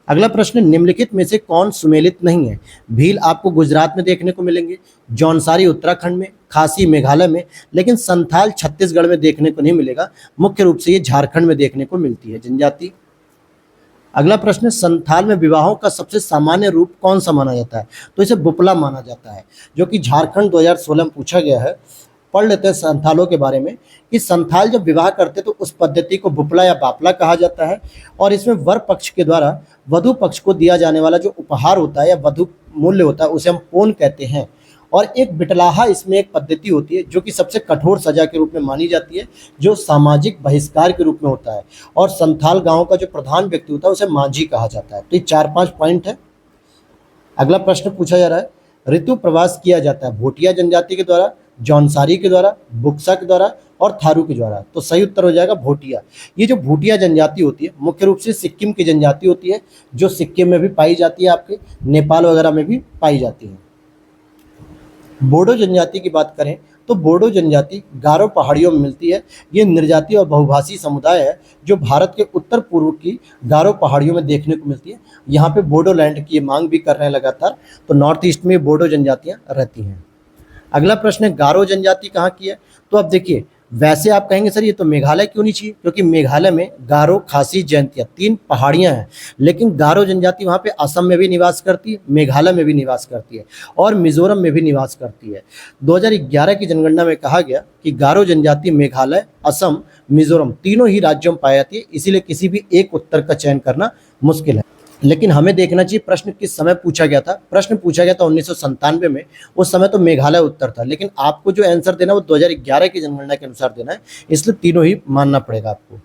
अगला प्रश्न, निम्नलिखित में से कौन सुमेलित नहीं है? भील आपको गुजरात में देखने को मिलेंगे, जौनसारी उत्तराखंड में, खासी मेघालय में, लेकिन संथाल छत्तीसगढ़ में देखने को नहीं मिलेगा। मुख्य रूप से ये झारखंड में देखने को मिलती है जनजाति। अगला प्रश्न, संथाल में विवाहों का सबसे सामान्य रूप कौन सा माना जाता है? तो इसे बुपला माना जाता है, जो कि झारखंड 2016 में पूछा गया है। पढ़ लेते हैं संथालों के बारे में कि संथाल जब विवाह करते तो उस पद्धति को बुपला या बापला कहा जाता है, और इसमें वर पक्ष के द्वारा वधु पक्ष को दिया जाने वाला जो उपहार होता है या वधु मूल्य होता है उसे हम पोन कहते हैं। और एक बिटलाहा इसमें एक पद्धति होती है जो कि सबसे कठोर सजा के रूप में मानी जाती है, जो सामाजिक बहिष्कार के रूप में होता है, और संथाल गांव का जो प्रधान व्यक्ति होता है उसे मांझी कहा जाता है। तो ये 4-5 पॉइंट है। अगला प्रश्न पूछा जा रहा है, ऋतु प्रवास किया जाता है भोटिया जनजाति के द्वारा, जौनसारी के द्वारा, बुक्सा के द्वारा और थारू के द्वारा। तो सही उत्तर हो जाएगा भोटिया। ये जो भोटिया जनजाति होती है मुख्य रूप से सिक्किम की जनजाति होती है, जो सिक्किम में भी पाई जाती है, आपके नेपाल वगैरह में भी पाई जाती है। बोडो जनजाति की बात करें तो बोडो जनजाति गारो पहाड़ियों में मिलती है। ये निर्जातीय और बहुभाषी समुदाय है जो भारत के उत्तर पूर्व की गारो पहाड़ियों में देखने को मिलती है। यहाँ पे बोडो लैंड की मांग भी कर रहे हैं लगातार, तो नॉर्थ ईस्ट में बोडो जनजातियाँ रहती हैं। अगला प्रश्न है गारो जनजाति कहाँ की है? तो अब देखिए, वैसे आप कहेंगे सर ये तो मेघालय क्यों नहीं चाहिए, क्योंकि मेघालय में गारो, खासी, जयंतिया 3 पहाड़ियां हैं, लेकिन गारो जनजाति वहाँ पे असम में भी निवास करती है, मेघालय में भी निवास करती है और मिजोरम में भी निवास करती है। 2011 की जनगणना में कहा गया कि गारो जनजाति मेघालय, असम, मिजोरम तीनों ही राज्यों में पाई जाती है, इसीलिए किसी भी एक उत्तर का चयन करना मुश्किल है। लेकिन हमें देखना चाहिए प्रश्न किस समय पूछा गया था। प्रश्न पूछा गया था 1997 में, उस समय तो मेघालय उत्तर था, लेकिन आपको जो आंसर देना वो 2011 की जनगणना के अनुसार देना है, इसलिए तीनों ही मानना पड़ेगा आपको।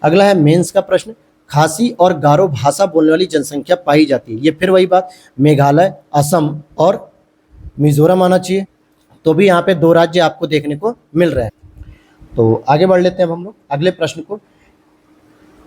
अगला है मेंस का प्रश्न, खासी और गारो भाषा बोलने वाली जनसंख्या पाई जाती है। ये फिर वही बात, मेघालय, असम और मिजोरम आना चाहिए, तो भी यहाँ पे 2 राज्य आपको देखने को मिल रहे हैं। तो आगे बढ़ लेते हैं हम लोग अगले प्रश्न को।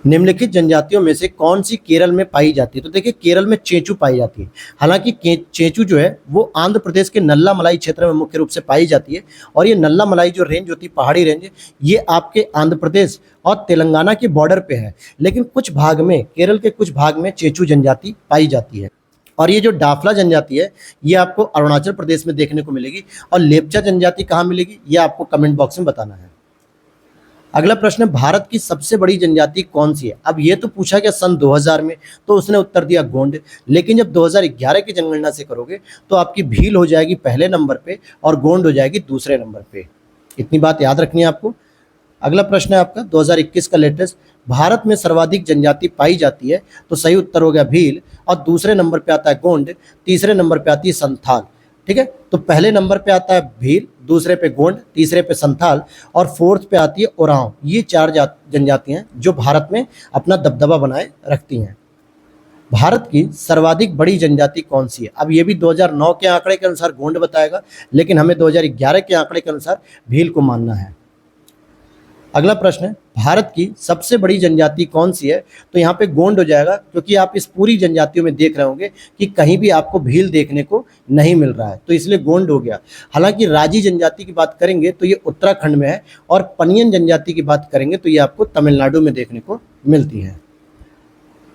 निम्नलिखित जनजातियों में से कौन सी केरल में पाई जाती है? तो देखिए, केरल में चेंचू पाई जाती है। हालांकि चेंचू जो है वो आंध्र प्रदेश के नल्ला मलाई क्षेत्र में मुख्य रूप से पाई जाती है, और ये नल्ला मलाई जो रेंज होती है, पहाड़ी रेंज, ये आपके आंध्र प्रदेश और तेलंगाना के बॉर्डर पे है। लेकिन कुछ भाग में, केरल के कुछ भाग में चेंचू जनजाति पाई जाती है। और ये जो डाफला जनजाति है ये आपको अरुणाचल प्रदेश में देखने को मिलेगी, और लेप्चा जनजाति कहाँ मिलेगी ये आपको कमेंट बॉक्स में बताना है। अगला प्रश्न है, भारत की सबसे बड़ी जनजाति कौन सी है? अब ये तो पूछा गया सन 2000 में, तो उसने उत्तर दिया गोंड। लेकिन जब 2011 की जनगणना से करोगे तो आपकी भील हो जाएगी पहले नंबर पे और गोंड हो जाएगी दूसरे नंबर पे। इतनी बात याद रखनी है आपको। अगला प्रश्न है आपका 2021 का लेटेस्ट, भारत में सर्वाधिक जनजाति पाई जाती है? तो सही उत्तर हो गया भील, और दूसरे नंबर पे आता है गोंड, तीसरे नंबर पे आती है संथाल। ठीक है, तो पहले नंबर पे आता है भील, दूसरे पे गोंड, तीसरे पे संथाल और फोर्थ पे आती है ओरांव। ये 4 जनजातियां जो भारत में अपना दबदबा बनाए रखती हैं। भारत की सर्वाधिक बड़ी जनजाति कौन सी है? अब ये भी 2009 के आंकड़े के अनुसार गोंड बताएगा, लेकिन हमें 2011 के आंकड़े के अनुसार भील को मानना है। अगला प्रश्न है, भारत की सबसे बड़ी जनजाति कौन सी है? तो यहाँ पे गोंड हो जाएगा, क्योंकि आप इस पूरी जनजातियों में देख रहे होंगे कि कहीं भी आपको भील देखने को नहीं मिल रहा है, तो इसलिए गोंड हो गया। हालांकि राजी जनजाति की बात करेंगे तो ये उत्तराखंड में है, और पनियन जनजाति की बात करेंगे तो ये आपको तमिलनाडु में देखने को मिलती है।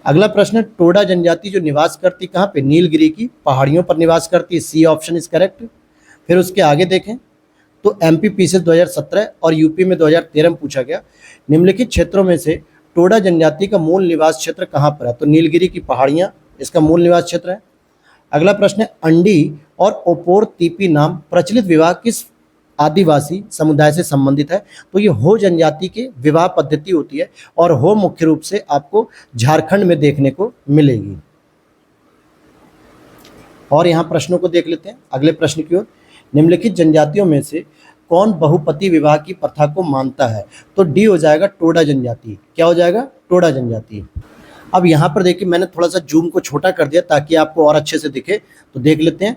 अगला प्रश्न है, टोडा जनजाति जो निवास करती कहाँ पे? नीलगिरी की पहाड़ियों पर निवास करती है, सी ऑप्शन इज करेक्ट। फिर उसके आगे देखें तो एमपीपीसीएस 2017 और यूपी में 2013 में पूछा गया, निम्नलिखित क्षेत्रों में से टोडा जनजाति का मूल निवास क्षेत्र कहाँ पर है? तो नीलगिरी की पहाड़ियाँ इसका मूल निवास क्षेत्र है। अगला प्रश्न है, अंडी और ओपोर तीपी नाम प्रचलित विवाह किस आदिवासी समुदाय से संबंधित है? तो ये हो जनजाति की विवाह पद्धति होती है, और हो मुख्य रूप से आपको झारखंड में देखने को मिलेगी। और यहाँ प्रश्नों को देख लेते हैं अगले प्रश्न की ओर। निम्नलिखित जनजातियों में से कौन बहुपति विवाह की प्रथा को मानता है? तो डी हो जाएगा टोडा जनजाति। क्या हो जाएगा? टोडा जनजाति। अब यहाँ पर देखिए, मैंने थोड़ा सा जूम को छोटा कर दिया ताकि आपको और अच्छे से दिखे, तो देख लेते हैं।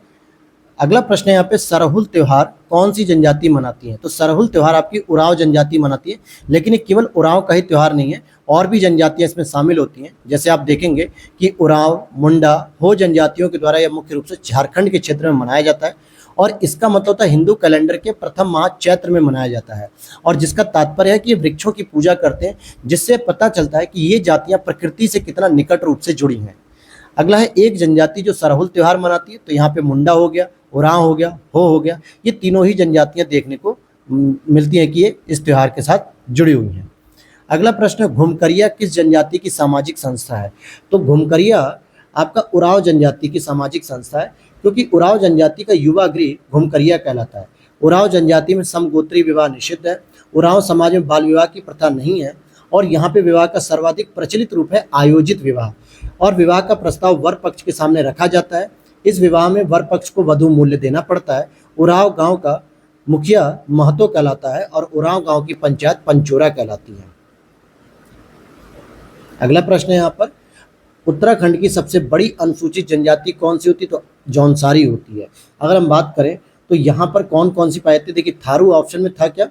अगला प्रश्न है यहाँ पे, सरहुल त्योहार कौन सी जनजाति मनाती है? तो सरहुल त्योहार आपकी उरांव जनजाति मनाती है, लेकिन ये केवल उरांव का ही त्योहार नहीं है, और भी जनजातियां इसमें शामिल होती हैं। जैसे आप देखेंगे कि उरांव, मुंडा, हो जनजातियों के द्वारा यह मुख्य रूप से झारखंड के क्षेत्र में मनाया जाता है, और इसका मतलब होता है हिंदू कैलेंडर के प्रथम माह चैत्र में मनाया जाता है, और जिसका तात्पर्य है कि ये वृक्षों की पूजा करते हैं, जिससे पता चलता है कि ये जातियां प्रकृति से कितना निकट रूप से जुड़ी हैं। अगला है, एक जनजाति जो सरहुल त्योहार मनाती है, तो यहाँ पे मुंडा हो गया, उरांव हो गया, हो गया, ये तीनों ही जनजातियां देखने को मिलती हैं कि ये इस त्योहार के साथ जुड़ी हुई हैं। अगला प्रश्न है, घुमकरिया किस जनजाति की सामाजिक संस्था है? तो घुमकरिया आपका उरांव जनजाति की सामाजिक संस्था है, क्योंकि उरांव जनजाति का युवा गृह घुमकरिया कहलाता है। उरांव जनजाति में समगोत्री विवाह निषिद्ध है। उरांव समाज में बाल विवाह की प्रथा नहीं है, और यहाँ पे विवाह का सर्वाधिक प्रचलित रूप है आयोजित विवाह, और विवाह का प्रस्ताव वर पक्ष के सामने रखा जाता है। इस विवाह में वर पक्ष को वधु मूल्य देना पड़ता है। उरांव गांव का मुखिया महतो कहलाता है, और उरांव गांव की पंचायत पंचोरा कहलाती है। अगला प्रश्न है यहाँ पर, उत्तराखंड की सबसे बड़ी अनुसूचित जनजाति कौन सी होती है? तो जौनसारी होती है। अगर हम बात करें तो यहाँ पर कौन कौन सी पाई जाती है? देखिए, थारू ऑप्शन में था क्या?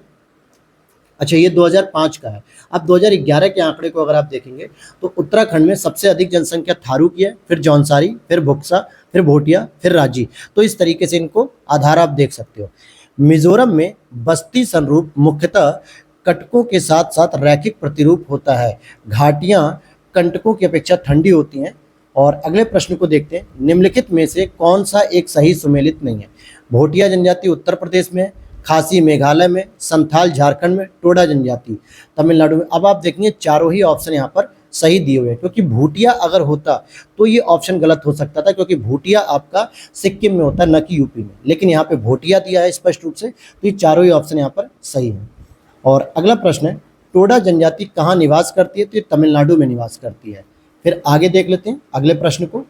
अच्छा, ये 2005 का है। अब 2011 के आंकड़े को अगर आप देखेंगे तो उत्तराखंड में सबसे अधिक जनसंख्या थारू की है, फिर जौनसारी, फिर भुक्सा, फिर भोटिया, फिर राजी। तो इस तरीके से इनको आधार आप देख सकते हो। मिजोरम में बस्ती संरूप मुख्यतः कटकों के साथ साथ रैखिक प्रतिरूप होता है। घाटियाँ कंटकों की अपेक्षा ठंडी होती हैं, और अगले प्रश्न को देखते हैं, निम्नलिखित में से कौन सा एक सही सुमेलित नहीं है? भोटिया जनजाति उत्तर प्रदेश में है, खासी मेघालय में, संथाल झारखंड में, टोडा जनजाति तमिलनाडु में। अब आप देखेंगे चारों ही ऑप्शन यहाँ पर सही दिए हुए हैं, क्योंकि भूटिया अगर होता तो ये ऑप्शन गलत हो सकता था, क्योंकि भूटिया आपका सिक्किम में होता है, न कि यूपी में, लेकिन यहाँ पे भोटिया दिया है स्पष्ट रूप से, तो ये चारों ही ऑप्शन यहाँ पर सही है। और अगला प्रश्न है, टोडा जनजाति कहाँ निवास करती है? तो ये तमिलनाडु में निवास करती है। फिर आगे देख लेते हैं अगले प्रश्न को,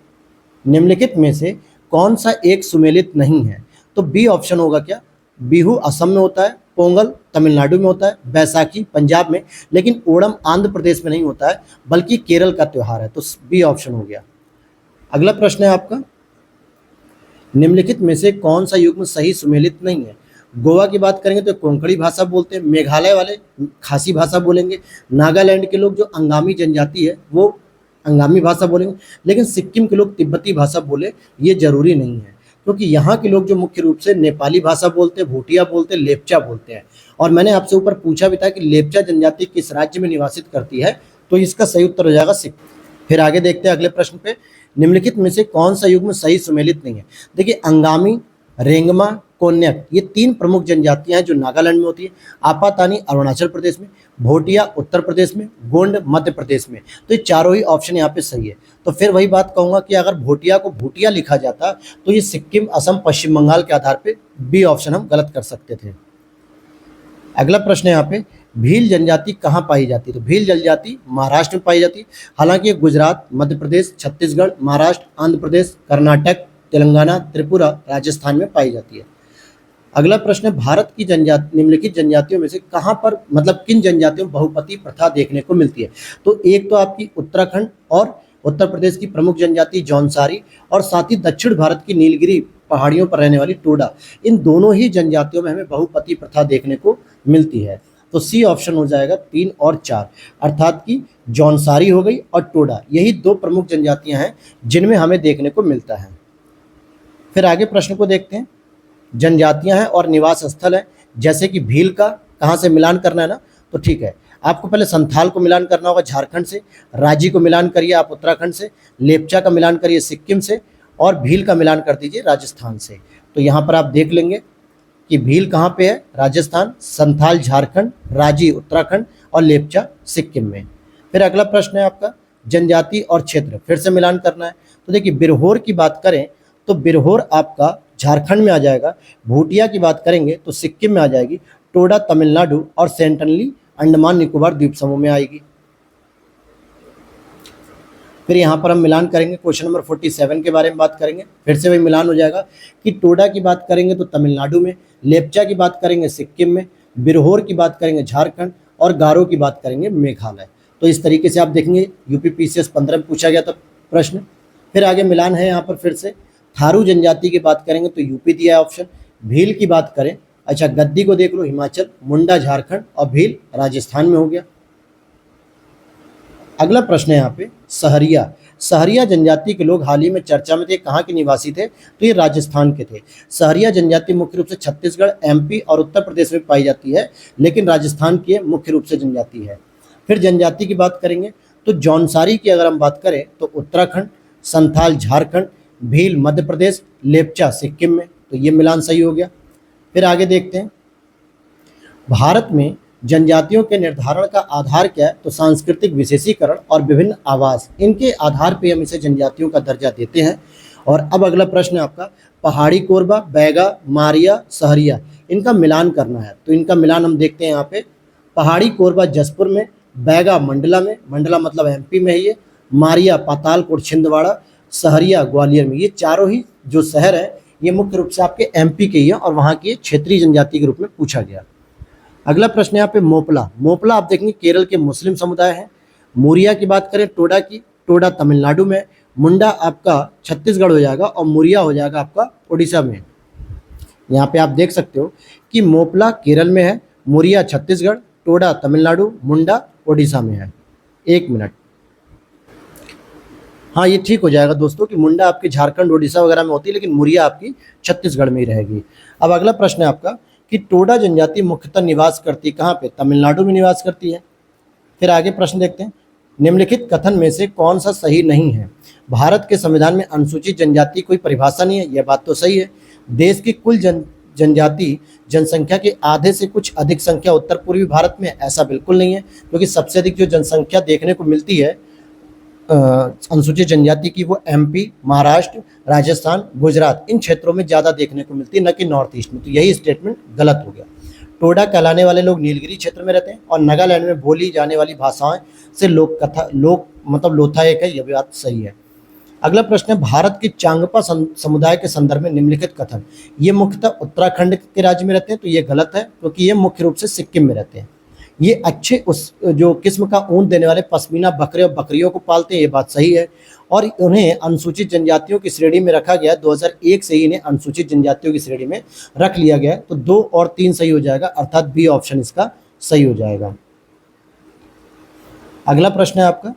निम्नलिखित में से कौन सा एक सुमेलित नहीं है? तो बी ऑप्शन होगा क्या? बिहू असम में होता है, पोंगल तमिलनाडु में होता है, बैसाखी पंजाब में, लेकिन ओणम आंध्र प्रदेश में नहीं होता है, बल्कि केरल का त्यौहार है, तो बी ऑप्शन हो गया। अगला प्रश्न है आपका, निम्नलिखित में से कौन सा युग्म सही सुमेलित नहीं है? गोवा की बात करेंगे तो कोंकणी भाषा बोलते हैं, मेघालय वाले खासी भाषा बोलेंगे, नागालैंड के लोग जो अंगामी जनजाति है वो अंगामी भाषा बोलेंगे, लेकिन सिक्किम के लोग तिब्बती भाषा बोले ये जरूरी नहीं है, क्योंकि यहाँ के लोग जो मुख्य रूप से नेपाली भाषा बोलते हैं, भूटिया बोलते हैं, लेप्चा बोलते हैं। और मैंने आपसे ऊपर पूछा भी था कि लेप्चा जनजाति किस राज्य में निवासित करती है, तो इसका सही उत्तर हो जाएगा सिक्किम। फिर आगे देखते हैं अगले प्रश्न पे, निम्नलिखित में से कौन सा युग्म सही सुमेलित नहीं है? देखिए अंगामी, रेंगमा, कोन्याक ये तीन प्रमुख जनजातियां हैं जो नागालैंड में होती है, आपातानी अरुणाचल प्रदेश में, भोटिया उत्तर प्रदेश में, गोंड मध्य प्रदेश में, तो ये चारों ही ऑप्शन यहाँ पे सही है। तो फिर वही बात कहूँगा कि अगर भोटिया को भूटिया लिखा जाता तो ये सिक्किम, असम, पश्चिम बंगाल के आधार पे बी ऑप्शन हम गलत कर सकते थे। अगला प्रश्न है यहाँ पे, भील जनजाति कहाँ पाई जाती है? तो भील जनजाति महाराष्ट्र में पाई जाती है, हालांकि ये गुजरात, मध्य प्रदेश, छत्तीसगढ़, महाराष्ट्र, आंध्र प्रदेश, कर्नाटक, तेलंगाना, त्रिपुरा, राजस्थान में पाई जाती है। अगला प्रश्न है, भारत की जनजाति निम्नलिखित जनजातियों में से कहाँ पर मतलब किन जनजातियों में बहुपति प्रथा देखने को मिलती है? तो एक तो आपकी उत्तराखंड और उत्तर प्रदेश की प्रमुख जनजाति जौनसारी, और साथ ही दक्षिण भारत की नीलगिरी पहाड़ियों पर रहने वाली टोडा, इन दोनों ही जनजातियों में हमें बहुपति प्रथा देखने को मिलती है। तो सी ऑप्शन हो जाएगा 3 और 4, अर्थात कि जौनसारी हो गई और टोडा, यही दो प्रमुख जनजातियां हैं जिनमें हमें देखने को मिलता है। फिर आगे प्रश्न को देखते हैं, जनजातियां हैं और निवास स्थल है, जैसे कि भील का कहाँ से मिलान करना है ना, तो ठीक है, आपको पहले संथाल को मिलान करना होगा झारखंड से, राजी को मिलान करिए आप उत्तराखंड से, लेप्चा का मिलान करिए सिक्किम से, और भील का मिलान कर दीजिए राजस्थान से। तो यहाँ पर आप देख लेंगे कि भील कहाँ पे है? राजस्थान, संथाल झारखंड, राजी उत्तराखंड और लेप्चा सिक्किम में। फिर अगला प्रश्न है आपका, जनजाति और क्षेत्र फिर से मिलान करना है। तो देखिए बिरहोर की बात करें तो बिरहोर आपका झारखंड में आ जाएगा, भूटिया की बात करेंगे तो सिक्किम में आ जाएगी, टोडा तमिलनाडु और सेंटनली अंडमान निकोबार द्वीप समूह में आएगी। फिर यहाँ पर हम मिलान करेंगे, क्वेश्चन नंबर 47 के बारे में बात करेंगे, फिर से वही मिलान हो जाएगा कि टोडा की बात करेंगे तो तमिलनाडु में, लेप्चा की बात करेंगे सिक्किम में, बिरहोर की बात करेंगे झारखंड और गारो की बात करेंगे मेघालय। तो इस तरीके से आप देखेंगे यूपी PCS 15 में पूछा गया था प्रश्न। फिर आगे मिलान है यहाँ पर फिर से, थारू जनजाति की बात करेंगे तो यूपी दिया है ऑप्शन, भील की बात करें, अच्छा गद्दी को देख लो हिमाचल, मुंडा झारखंड और भील राजस्थान में हो गया। अगला प्रश्न है यहाँ पे, सहरिया, सहरिया जनजाति के लोग हाल ही में चर्चा में थे, कहाँ के निवासी थे? तो ये राजस्थान के थे। सहरिया जनजाति मुख्य रूप से छत्तीसगढ़, MP और उत्तर प्रदेश में पाई जाती है, लेकिन राजस्थान की मुख्य रूप से जनजाति है। फिर जनजाति की बात करेंगे तो जौनसारी की अगर हम बात करें तो उत्तराखंड, संथाल झारखंड, भील मध्य प्रदेश, लेप्चा सिक्किम में, तो ये मिलान सही हो गया। फिर आगे देखते हैं, भारत में जनजातियों के निर्धारण का आधार क्या है? तो सांस्कृतिक विशेषीकरण और विभिन्न आवास, इनके आधार पे हम इसे जनजातियों का दर्जा देते हैं। और अब अगला प्रश्न है आपका, पहाड़ी कोरबा, बैगा, मारिया, सहरिया, इनका मिलान करना है। तो इनका मिलान हम देखते हैं यहाँ पे, पहाड़ी कोरबा जसपुर में, बैगा मंडला में, मंडला मतलब MP में ही है, मारिया पातालकोट छिंदवाड़ा, सहरिया ग्वालियर में। ये चारों ही जो शहर है ये मुख्य रूप से आपके MP के ही हैं और वहाँ की क्षेत्रीय जनजाति के रूप में पूछा गया। अगला प्रश्न यहाँ पे मोपला, मोपला आप देखेंगे केरल के मुस्लिम समुदाय है। मुरिया की बात करें टोडा की, टोडा तमिलनाडु में, मुंडा आपका छत्तीसगढ़ हो जाएगा और मुरिया हो जाएगा आपका उड़ीसा में। यहाँ पे आप देख सकते हो कि मोपला केरल में है, मुरिया छत्तीसगढ़, टोडा तमिलनाडु, मुंडा उड़ीसा में है। 1 मिनट, हाँ ये ठीक हो जाएगा दोस्तों कि मुंडा आपकी झारखंड उड़ीसा वगैरह में होती है, लेकिन मुरिया आपकी छत्तीसगढ़ में ही रहेगी। अब अगला प्रश्न है आपका कि टोडा जनजाति मुख्यतः निवास करती कहाँ पे? तमिलनाडु में निवास करती है। फिर आगे प्रश्न देखते हैं, निम्नलिखित कथन में से कौन सा सही नहीं है? भारत के संविधान में अनुसूचित जनजाति कोई परिभाषा नहीं है, यह बात तो सही है। देश की कुल जनजाति जनसंख्या के आधे से कुछ अधिक संख्या उत्तर पूर्वी भारत में है, ऐसा बिल्कुल नहीं है, क्योंकि सबसे अधिक जो जनसंख्या देखने को मिलती है अनुसूचित जनजाति की वो एमपी, महाराष्ट्र, राजस्थान, गुजरात इन क्षेत्रों में ज़्यादा देखने को मिलती है, न कि नॉर्थ ईस्ट में। तो यही स्टेटमेंट गलत हो गया। टोडा कहलाने वाले लोग नीलगिरी क्षेत्र में रहते हैं और नागालैंड में बोली जाने वाली भाषाओं से लोक मतलब लोथा एक है, यह भी बात सही है। अगला प्रश्न है, भारत के चांगपा समुदाय के संदर्भ में निम्नलिखित कथन, ये मुख्यतः उत्तराखंड के राज्य में रहते हैं, तो ये गलत है, क्योंकि ये मुख्य रूप से सिक्किम में रहते हैं। ये अच्छे उस जो किस्म का ऊन देने वाले पश्मीना बकरे और बकरियों को पालते हैं, ये बात सही है। और उन्हें अनुसूचित जनजातियों की श्रेणी में रखा गया, 2001 से ही इन्हें अनुसूचित जनजातियों की श्रेणी में रख लिया गया। तो 2 और 3 सही हो जाएगा, अर्थात बी ऑप्शन इसका सही हो जाएगा। अगला प्रश्न है आपका,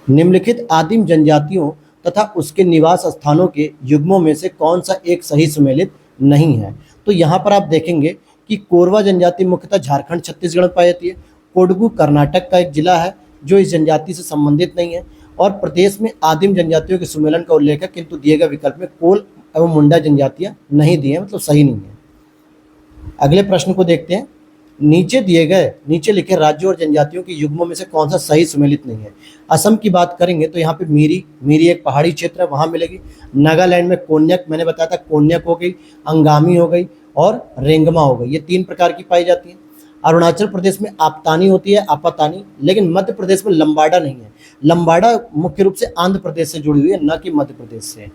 निम्नलिखित आदिम जनजातियों तथा उसके निवास स्थानों के युग्मों में से कौन सा एक सही सुमेलित नहीं है? तो यहाँ पर आप देखेंगे कि कोरवा जनजाति मुख्यतः झारखंड, छत्तीसगढ़ में पाई जाती है। कोडगू कर्नाटक का एक जिला है जो इस जनजाति से संबंधित नहीं है। और प्रदेश में आदिम जनजातियों के सुमेलन का उल्लेख है, किंतु दिए गए विकल्प में कोल एवं मुंडा जनजातियां नहीं दी हैं, मतलब सही नहीं है। अगले प्रश्न को देखते हैं, नीचे लिखे राज्यों और जनजातियों के युग्मों में से कौन सा सही सुमेलित नहीं है? असम की बात करेंगे तो यहाँ पे मीरी एक पहाड़ी क्षेत्र है, वहाँ मिलेगी। नागालैंड में कोन्याक, मैंने बताया था, कोन्याक हो गई, अंगामी हो गई और रेंगमा हो गई, ये 3 प्रकार की पाई जाती हैं। अरुणाचल प्रदेश में आपतानी होती है, आपातानी, लेकिन मध्य प्रदेश में लंबाड़ा नहीं है। लंबाड़ा मुख्य रूप से आंध्र प्रदेश से जुड़ी हुई है, न कि मध्य प्रदेश से।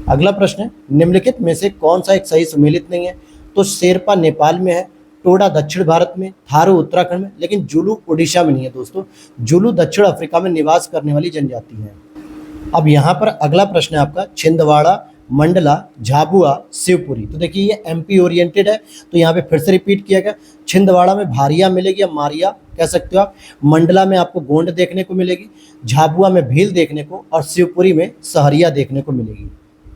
अगला प्रश्न है, निम्नलिखित में से कौन सा एक सही सुमेलित नहीं है? तो शेरपा नेपाल में है, टोडा दक्षिण भारत में, थारू उत्तराखंड में, लेकिन जुलू उड़ीसा में नहीं है दोस्तों। जुलू दक्षिण अफ्रीका में निवास करने वाली जनजाति है। अब यहाँ पर अगला प्रश्न है आपका, छिंदवाड़ा, मंडला, झाबुआ, शिवपुरी। तो देखिए ये एमपी ओरिएंटेड है, तो यहाँ पे फिर से रिपीट किया गया। छिंदवाड़ा में भारिया मिलेगी या मारिया कह सकते हो आप। मंडला में आपको गोंड देखने को मिलेगी, झाबुआ में भील देखने को, और शिवपुरी में सहरिया देखने को मिलेगी।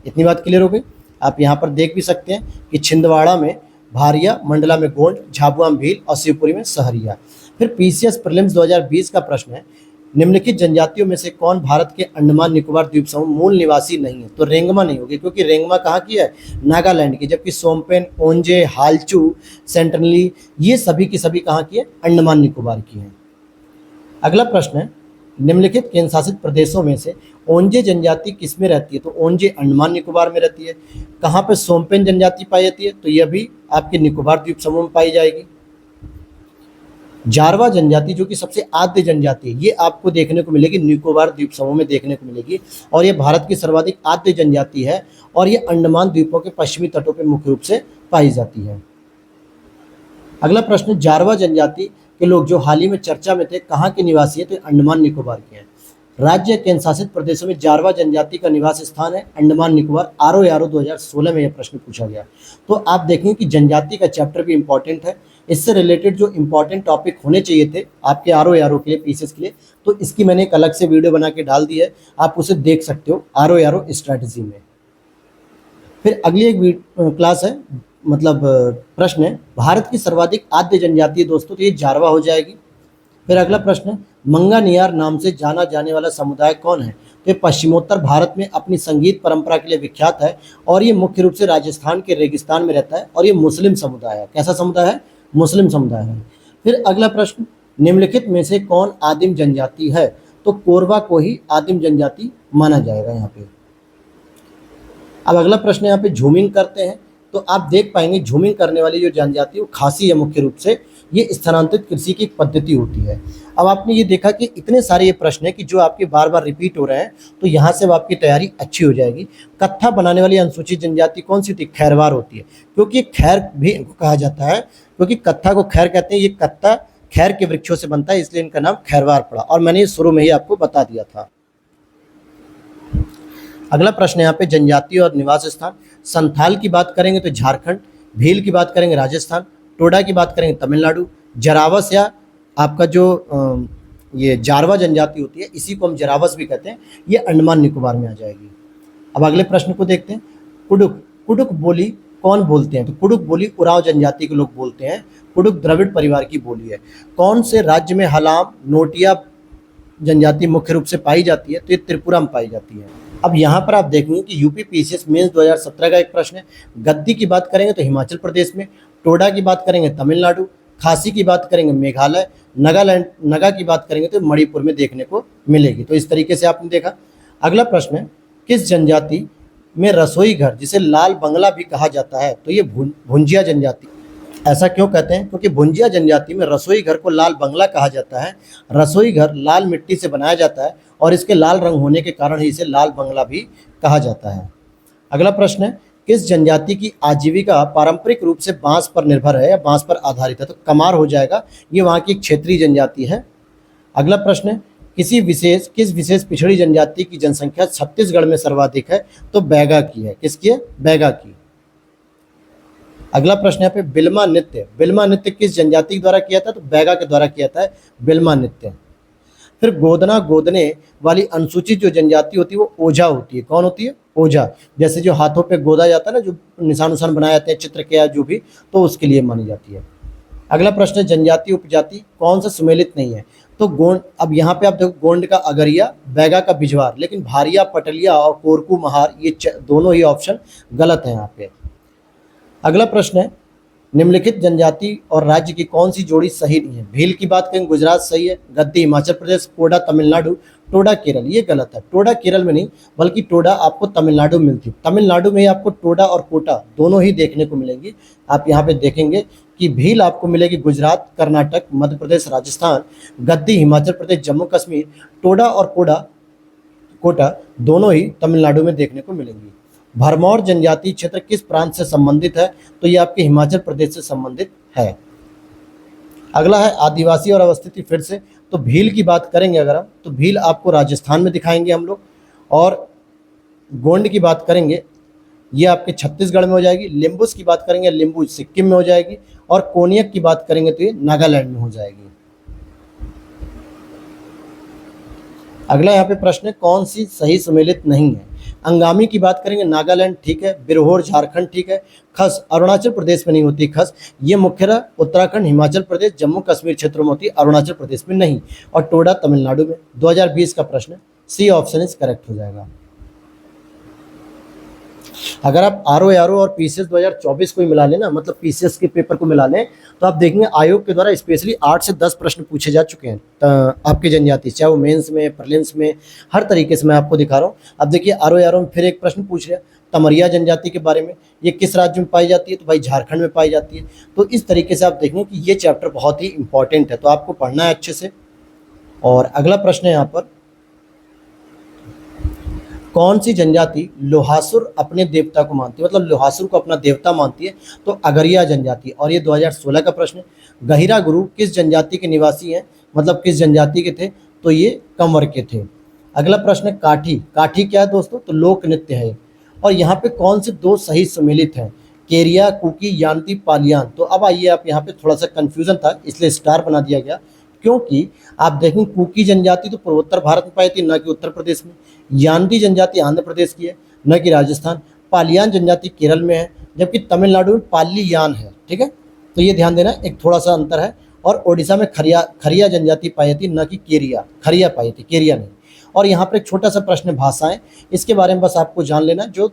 इतनी बात क्लियर हो गई। आप यहाँ पर देख भी सकते हैं कि छिंदवाड़ा में भारिया, मंडला में गोंड, झाबुआ में भील और शिवपुरी में सहरिया। फिर पीसीएस प्रीलिम्स 2020 का प्रश्न है, निम्नलिखित जनजातियों में से कौन भारत के अंडमान निकोबार द्वीप समूह मूल निवासी नहीं है? तो रेंगमा नहीं होगी, क्योंकि रेंगमा कहाँ की है? नागालैंड की, जबकि सोमपेन, ओंजे, हालचू, सेंटनली ये सभी की सभी कहाँ की है? अंडमान निकोबार की है। अगला प्रश्न है, निम्नलिखित केंद्र शासित प्रदेशों में से ओंजे जनजाति किस में रहती है? तो ओंजे अंडमान निकोबार में रहती है। कहाँ पे सोमपेन जनजाति पाई जाती है? तो यह भी आपके निकोबार द्वीप समूह में पाई जाएगी। जारवा जनजाति जो कि सबसे आद्य जनजाति है, ये आपको देखने को मिलेगी निकोबार द्वीप समूह में देखने को मिलेगी, और ये भारत की सर्वाधिक आद्य जनजाति है, और ये अंडमान द्वीपों के पश्चिमी तटों पर मुख्य रूप से पाई जाती है। अगला प्रश्न, जारवा जनजाति के लोग जो हाल ही में चर्चा में थे, कहाँ के निवासी है? तो अंडमान निकोबार के हैं। राज्य केंद्र शासित प्रदेशों में जारवा जनजाति का निवास स्थान है अंडमान निकोबार। आरओ 2016 में यह प्रश्न पूछा गया। तो आप देखेंगे कि जनजाति का चैप्टर भी इंपॉर्टेंट है। इससे रिलेटेड जो इंपॉर्टेंट टॉपिक होने चाहिए थे आपके आरओ के लिए, पीसीएस के लिए, तो इसकी मैंने एक अलग से वीडियो बना के डाल दी है, आप उसे देख सकते हो आरओ स्ट्रैटेजी में। फिर अगली एक क्लास है, मतलब प्रश्न है, भारत की सर्वाधिक आद्य जनजाति दोस्तों, तो ये जारवा हो जाएगी। फिर अगला प्रश्न है, मंगानियार नाम से जाना जाने वाला समुदाय कौन है? तो ये पश्चिमोत्तर भारत में अपनी संगीत परंपरा के लिए विख्यात है, और ये मुख्य रूप से राजस्थान के रेगिस्तान में रहता है, और ये मुस्लिम समुदाय है। कैसा समुदाय है? मुस्लिम समुदाय है। फिर अगला प्रश्न, निम्नलिखित में से कौन आदिम जनजाति है? तो कोरवा को ही आदिम जनजाति माना जाएगा यहाँ पे। अब अगला प्रश्न यहाँ पे झूमिंग करते हैं, तो आप देख पाएंगे झूमिंग करने वाली जो जनजाति है वो खासी है। मुख्य रूप से ये स्थानांतरित कृषि की एक पद्धति होती है। अब आपने ये देखा कि इतने सारे ये प्रश्न हैं कि जो आपके बार बार रिपीट हो रहे हैं, तो यहाँ से अब आपकी तैयारी अच्छी हो जाएगी। कत्था बनाने वाली अनुसूचित जनजाति कौन सी होती है? खैरवार होती है, क्योंकि खैर भी कहा जाता है, क्योंकि कत्था को खैर कहते हैं। ये कत्था खैर के वृक्षों से बनता है, इसलिए इनका नाम खैरवार पड़ा, और मैंने ये शुरू में ही आपको बता दिया था। अगला प्रश्न यहाँ पे जनजाति और निवास स्थान। संथाल की बात करेंगे तो झारखंड, भील की बात करेंगे राजस्थान, टोडा की बात करेंगे तमिलनाडु, जरावस या आपका जो ये जारवा जनजाति होती है, इसी को हम जरावस भी कहते हैं, ये अंडमान निकोबार में आ जाएगी। अब अगले प्रश्न को देखते हैं, कुडुक बोली कौन बोलते हैं? तो कुडुख बोली उरांव जनजाति के लोग बोलते हैं। कुडुख द्रविड़ परिवार की बोली है। कौन से राज्य में हलाम नोटिया जनजाति मुख्य रूप से पाई जाती है? तो ये त्रिपुरा में पाई जाती है। अब यहाँ पर आप देखेंगे कि यूपी पीसीएस मेंस 2017 का एक प्रश्न है। गद्दी की बात करेंगे तो हिमाचल प्रदेश में, टोडा की बात करेंगे तमिलनाडु, खासी की बात करेंगे मेघालय, नगा की बात करेंगे तो मणिपुर में देखने को मिलेगी। तो इस तरीके से आपने देखा। अगला प्रश्न है, किस जनजाति में रसोई घर जिसे लाल बंगला भी कहा जाता है? तो ये भुंजिया जनजाति। ऐसा क्यों कहते हैं? क्योंकि भुंजिया जनजाति में रसोई घर को लाल बंगला कहा जाता है। रसोई घर लाल मिट्टी से बनाया जाता है और इसके लाल रंग होने के कारण ही इसे लाल बंगला भी कहा जाता है। अगला प्रश्न है, किस जनजाति की आजीविका पारंपरिक रूप से बांस पर निर्भर है या बांस पर आधारित है? तो कमार हो जाएगा, ये वहाँ की एक क्षेत्रीय जनजाति है। अगला प्रश्न है, किस विशेष पिछड़ी जनजाति की जनसंख्या छत्तीसगढ़ में सर्वाधिक है? तो बैगा की है। किसकी है? बैगा की। अगला प्रश्न यहाँ पे बिल्मा नृत्य किस जनजाति के द्वारा किया था? तो बैगा के द्वारा किया था बिल्मा नृत्य। फिर गोदने वाली अनुसूचित जो जनजाति होती है वो ओझा होती है। कौन होती है? ओझा। जैसे जो हाथों पे गोदा जाता है ना, जो निशान बनाए जाते हैं चित्र के या जो भी, तो उसके लिए मानी जाती है। अगला प्रश्न है, जनजाति उपजाति कौन सा सुमेलित नहीं है? तो गोंड। अब यहाँ पे आप देखो, गोंड का अगरिया, बैगा का बिजवार, लेकिन भारिया, पटलिया और कोरकू महार ये दोनों ही ऑप्शन गलत है यहाँ पे। अगला प्रश्न है, निम्नलिखित जनजाति और राज्य की कौन सी जोड़ी सही नहीं है? भील की बात करें, गुजरात सही है, गद्दी हिमाचल प्रदेश, कोडा तमिलनाडु, टोडा केरल। ये गलत है। टोडा केरल में नहीं, बल्कि टोडा आपको तमिलनाडु में मिलती है। तमिलनाडु में आपको टोडा और कोटा दोनों ही देखने को मिलेंगी। आप यहाँ पे देखेंगे कि भील आपको मिलेगी गुजरात, कर्नाटक, मध्य प्रदेश, राजस्थान, गद्दी हिमाचल प्रदेश, जम्मू कश्मीर, टोडा और कोटा दोनों ही तमिलनाडु में देखने को मिलेंगी। भरमौर जनजाति क्षेत्र किस प्रांत से संबंधित है? तो ये आपके हिमाचल प्रदेश से संबंधित है। अगला है आदिवासी और अवस्थिति। फिर से तो भील की बात करेंगे अगर हम, तो भील आपको राजस्थान में दिखाएंगे हम लोग, और गोंड की बात करेंगे ये आपके छत्तीसगढ़ में हो जाएगी। लिम्बुस की बात करेंगे, लिम्बू सिक्किम में हो जाएगी, और कोनियक की बात करेंगे तो ये नागालैंड में हो जाएगी। अगला यहाँ पे प्रश्न है, कौन सी सही सुमेलित नहीं है? अंगामी की बात करेंगे, नागालैंड ठीक है, बिरहोर झारखंड ठीक है, खस अरुणाचल प्रदेश में नहीं होती खस, ये मुख्यतः उत्तराखंड, हिमाचल प्रदेश, जम्मू कश्मीर क्षेत्रों में होती है, अरुणाचल प्रदेश में नहीं, और टोडा तमिलनाडु में। 2020 का प्रश्न, सी ऑप्शन इज करेक्ट हो जाएगा। अगर आप आरओ और पीसीएस 2024 को ही मिला लेना, मतलब पीसीएस के पेपर को मिला लें, तो आप देखेंगे आयोग के द्वारा स्पेशली 8 से 10 प्रश्न पूछे जा चुके हैं आपके जनजाति, चाहे वो मेंस में, प्रीलिम्स में, हर तरीके से मैं आपको दिखा रहा हूँ। अब देखिए आरओ में फिर एक प्रश्न पूछ लिया तमरिया जनजाति के बारे में, ये किस राज्य में पाई जाती है? तो भाई झारखंड में पाई जाती है। तो इस तरीके से आप देखेंगे कि ये चैप्टर बहुत ही इंपॉर्टेंट है, तो आपको पढ़ना है अच्छे से। और अगला प्रश्न है यहाँ पर, कौन सी जनजाति लोहासुर अपने देवता को मानती है? मतलब लोहासुर को अपना देवता मानती है? तो अगरिया जनजाति, और ये 2016 का प्रश्न है। गहिरा गुरु किस जनजाति के निवासी हैं? मतलब किस जनजाति के थे? तो ये कंवर के थे। अगला प्रश्न है, काठी क्या है दोस्तों? तो लोक नृत्य है। और यहाँ पे कौन से दो सही सम्मिलित हैं? केरिया, कुकी, यान्ती, पालियान। तो अब आइए, आप यहाँ पे थोड़ा सा कंफ्यूजन था, इसलिए स्टार बना दिया गया, क्योंकि आप देखें कुकी जनजाति तो पूर्वोत्तर भारत में पाई थी, न कि उत्तर प्रदेश में। यान्ती जनजाति आंध्र प्रदेश की है, न कि राजस्थान। पालियान जनजाति केरल में है, जबकि तमिलनाडु में पालियान है। ठीक है, तो ये ध्यान देना, एक थोड़ा सा अंतर है। और ओडिशा में खरिया जनजाति पाई थी, न कि खरिया पाई थी, केरिया नहीं। और यहाँ पर एक छोटा सा प्रश्न, भाषाएं, इसके बारे में बस आपको जान लेना, जो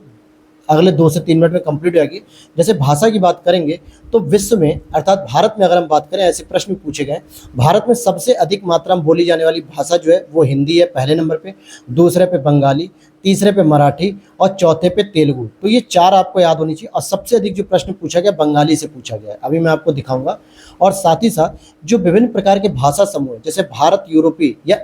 अगले 2 से 3 मिनट में कंप्लीट हो जाएगी। जैसे भाषा की बात करेंगे तो विश्व में, अर्थात भारत में अगर हम बात करें, ऐसे प्रश्न पूछे गए, भारत में सबसे अधिक मात्रा में बोली जाने वाली भाषा जो है वो हिंदी है पहले नंबर पे, दूसरे पे बंगाली, तीसरे पे मराठी और चौथे पे तेलुगु। तो ये 4 आपको याद होनी चाहिए। और सबसे अधिक जो प्रश्न पूछा गया बंगाली से पूछा गया है, अभी मैं आपको दिखाऊंगा। और साथ ही साथ जो विभिन्न प्रकार के भाषा समूह, जैसे भारत यूरोपीय या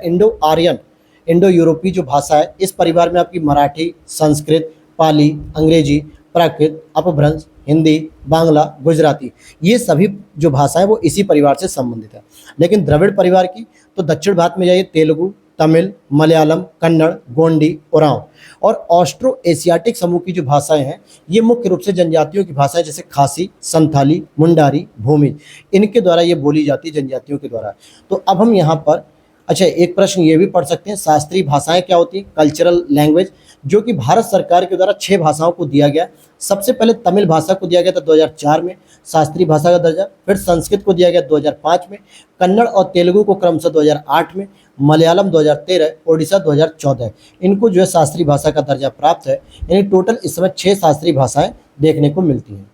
इंडो यूरोपीय जो भाषा है, इस परिवार में आपकी मराठी, संस्कृत, पाली, अंग्रेजी, प्राकृत, अपभ्रंश, हिंदी, बांग्ला, गुजराती, ये सभी जो भाषाएं वो इसी परिवार से संबंधित है। लेकिन द्रविड़ परिवार की तो दक्षिण भारत में जाइए, तेलुगु, तमिल, मलयालम, कन्नड़, गोंडी, ओरांव। और ऑस्ट्रो एशियाटिक समूह की जो भाषाएं हैं ये मुख्य रूप से जनजातियों की भाषाएं, जैसे खासी, संथाली, मुंडारी, भूमिज, इनके द्वारा ये बोली जाती है, जनजातियों के द्वारा। तो अब हम यहाँ पर, अच्छा, एक प्रश्न ये भी पढ़ सकते हैं, शास्त्रीय भाषाएं क्या होती हैं? कल्चरल लैंग्वेज, जो कि भारत सरकार के द्वारा 6 भाषाओं को दिया गया। सबसे पहले तमिल भाषा को दिया गया था 2004 में शास्त्रीय भाषा का दर्जा, फिर संस्कृत को दिया गया 2005 में, कन्नड़ और तेलुगु को क्रमशः 2008 में, मलयालम 2013, ओडिशा 2014 इनको जो है शास्त्रीय भाषा का दर्जा प्राप्त है। यानी टोटल इस समय 6 शास्त्रीय भाषाएं देखने को मिलती हैं।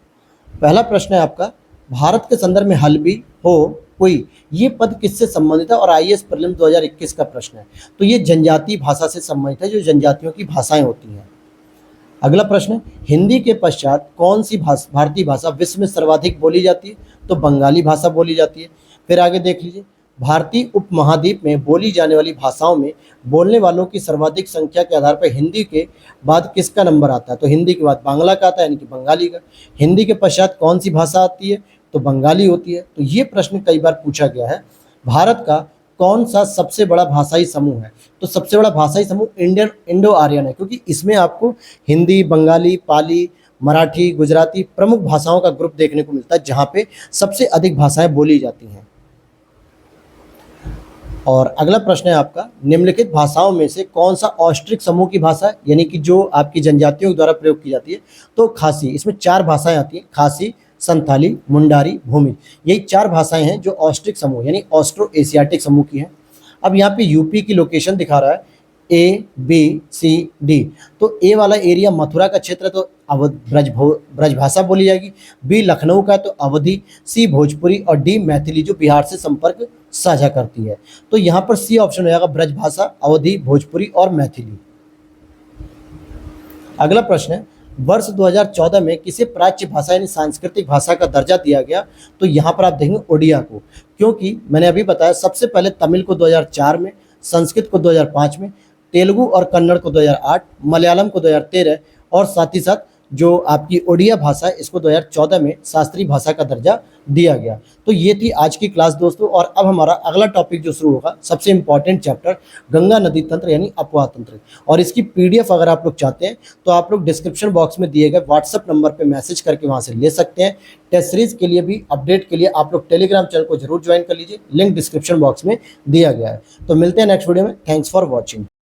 पहला प्रश्न है आपका, भारत के संदर्भ में हल्बी हो कोई, ये पद किससे संबंधित है और आईएएस प्रीलिम्स 2021 का प्रश्न है। तो ये जनजातीय भाषा से संबंधित है, जो जनजातियों की भाषाएं होती हैं। अगला प्रश्न, हिंदी के पश्चात कौन सी भारतीय भाषा विश्व में सर्वाधिक बोली जाती है। तो बंगाली भाषा बोली जाती है। फिर आगे देख लीजिए, भारतीय उपमहाद्वीप में बोली जाने वाली भाषाओं में बोलने वालों की सर्वाधिक संख्या के आधार पर हिंदी के बाद किसका नंबर आता है। तो हिंदी के बाद बांग्ला का आता है, यानी कि बंगाली का। हिंदी के पश्चात कौन सी भाषा आती है। तो बंगाली होती है। तो ये प्रश्न कई बार पूछा गया है। भारत का कौन सा सबसे बड़ा भाषाई समूह है। तो सबसे बड़ा भाषाई समूह इंडो आर्यन है, क्योंकि इसमें आपको हिंदी, बंगाली, पाली, मराठी, गुजराती प्रमुख भाषाओं का ग्रुप देखने को मिलता है, जहाँ पे सबसे अधिक भाषाएं बोली जाती हैं। और अगला प्रश्न है आपका, निम्नलिखित भाषाओं में से कौन सा ऑस्ट्रिक समूह की भाषा है, यानी कि जो आपकी जनजातियों के द्वारा प्रयोग की जाती है। तो खासी, इसमें 4 भाषाएं आती हैं, खासी, संथाली, मुंडारी, भूमि। यही 4 भाषाएं हैं जो ऑस्ट्रिक समूह यानी ऑस्ट्रो एशियाटिक समूह की हैं। अब यहाँ पे यूपी की लोकेशन दिखा रहा है ABCD। तो ए वाला एरिया मथुरा का क्षेत्र, तो ब्रज भाषा बोली जाएगी। बी लखनऊ का, तो अवधी। सी भोजपुरी और डी मैथिली, जो बिहार से संपर्क साझा करती है। तो यहाँ पर सी ऑप्शन हो जाएगा, ब्रज भाषा, अवधी, भोजपुरी और मैथिली। अगला प्रश्न है, वर्ष 2014 में किसे प्राच्य भाषा यानी सांस्कृतिक भाषा का दर्जा दिया गया। तो यहाँ पर आप देखेंगे ओडिया को, क्योंकि मैंने अभी बताया सबसे पहले तमिल को 2004 में, संस्कृत को 2005 में, तेलुगु और कन्नड़ को 2008, मलयालम को 2013 और साथ ही साथ जो आपकी ओडिया भाषा है इसको 2014 में शास्त्रीय भाषा का दर्जा दिया गया। तो ये थी आज की क्लास दोस्तों। और अब हमारा अगला टॉपिक जो शुरू होगा, सबसे इंपॉर्टेंट चैप्टर, गंगा नदी तंत्र यानी अपवाह तंत्र। और इसकी PDF अगर आप लोग चाहते हैं तो आप लोग डिस्क्रिप्शन बॉक्स में दिए गए व्हाट्सएप नंबर पर मैसेज करके वहाँ से ले सकते हैं। टेस्ट सीरीज के लिए भी अपडेट के लिए आप लोग टेलीग्राम चैनल को जरूर ज्वाइन कर लीजिए, लिंक डिस्क्रिप्शन बॉक्स में दिया गया है। तो मिलते हैं नेक्स्ट वीडियो में। Thanks for watching.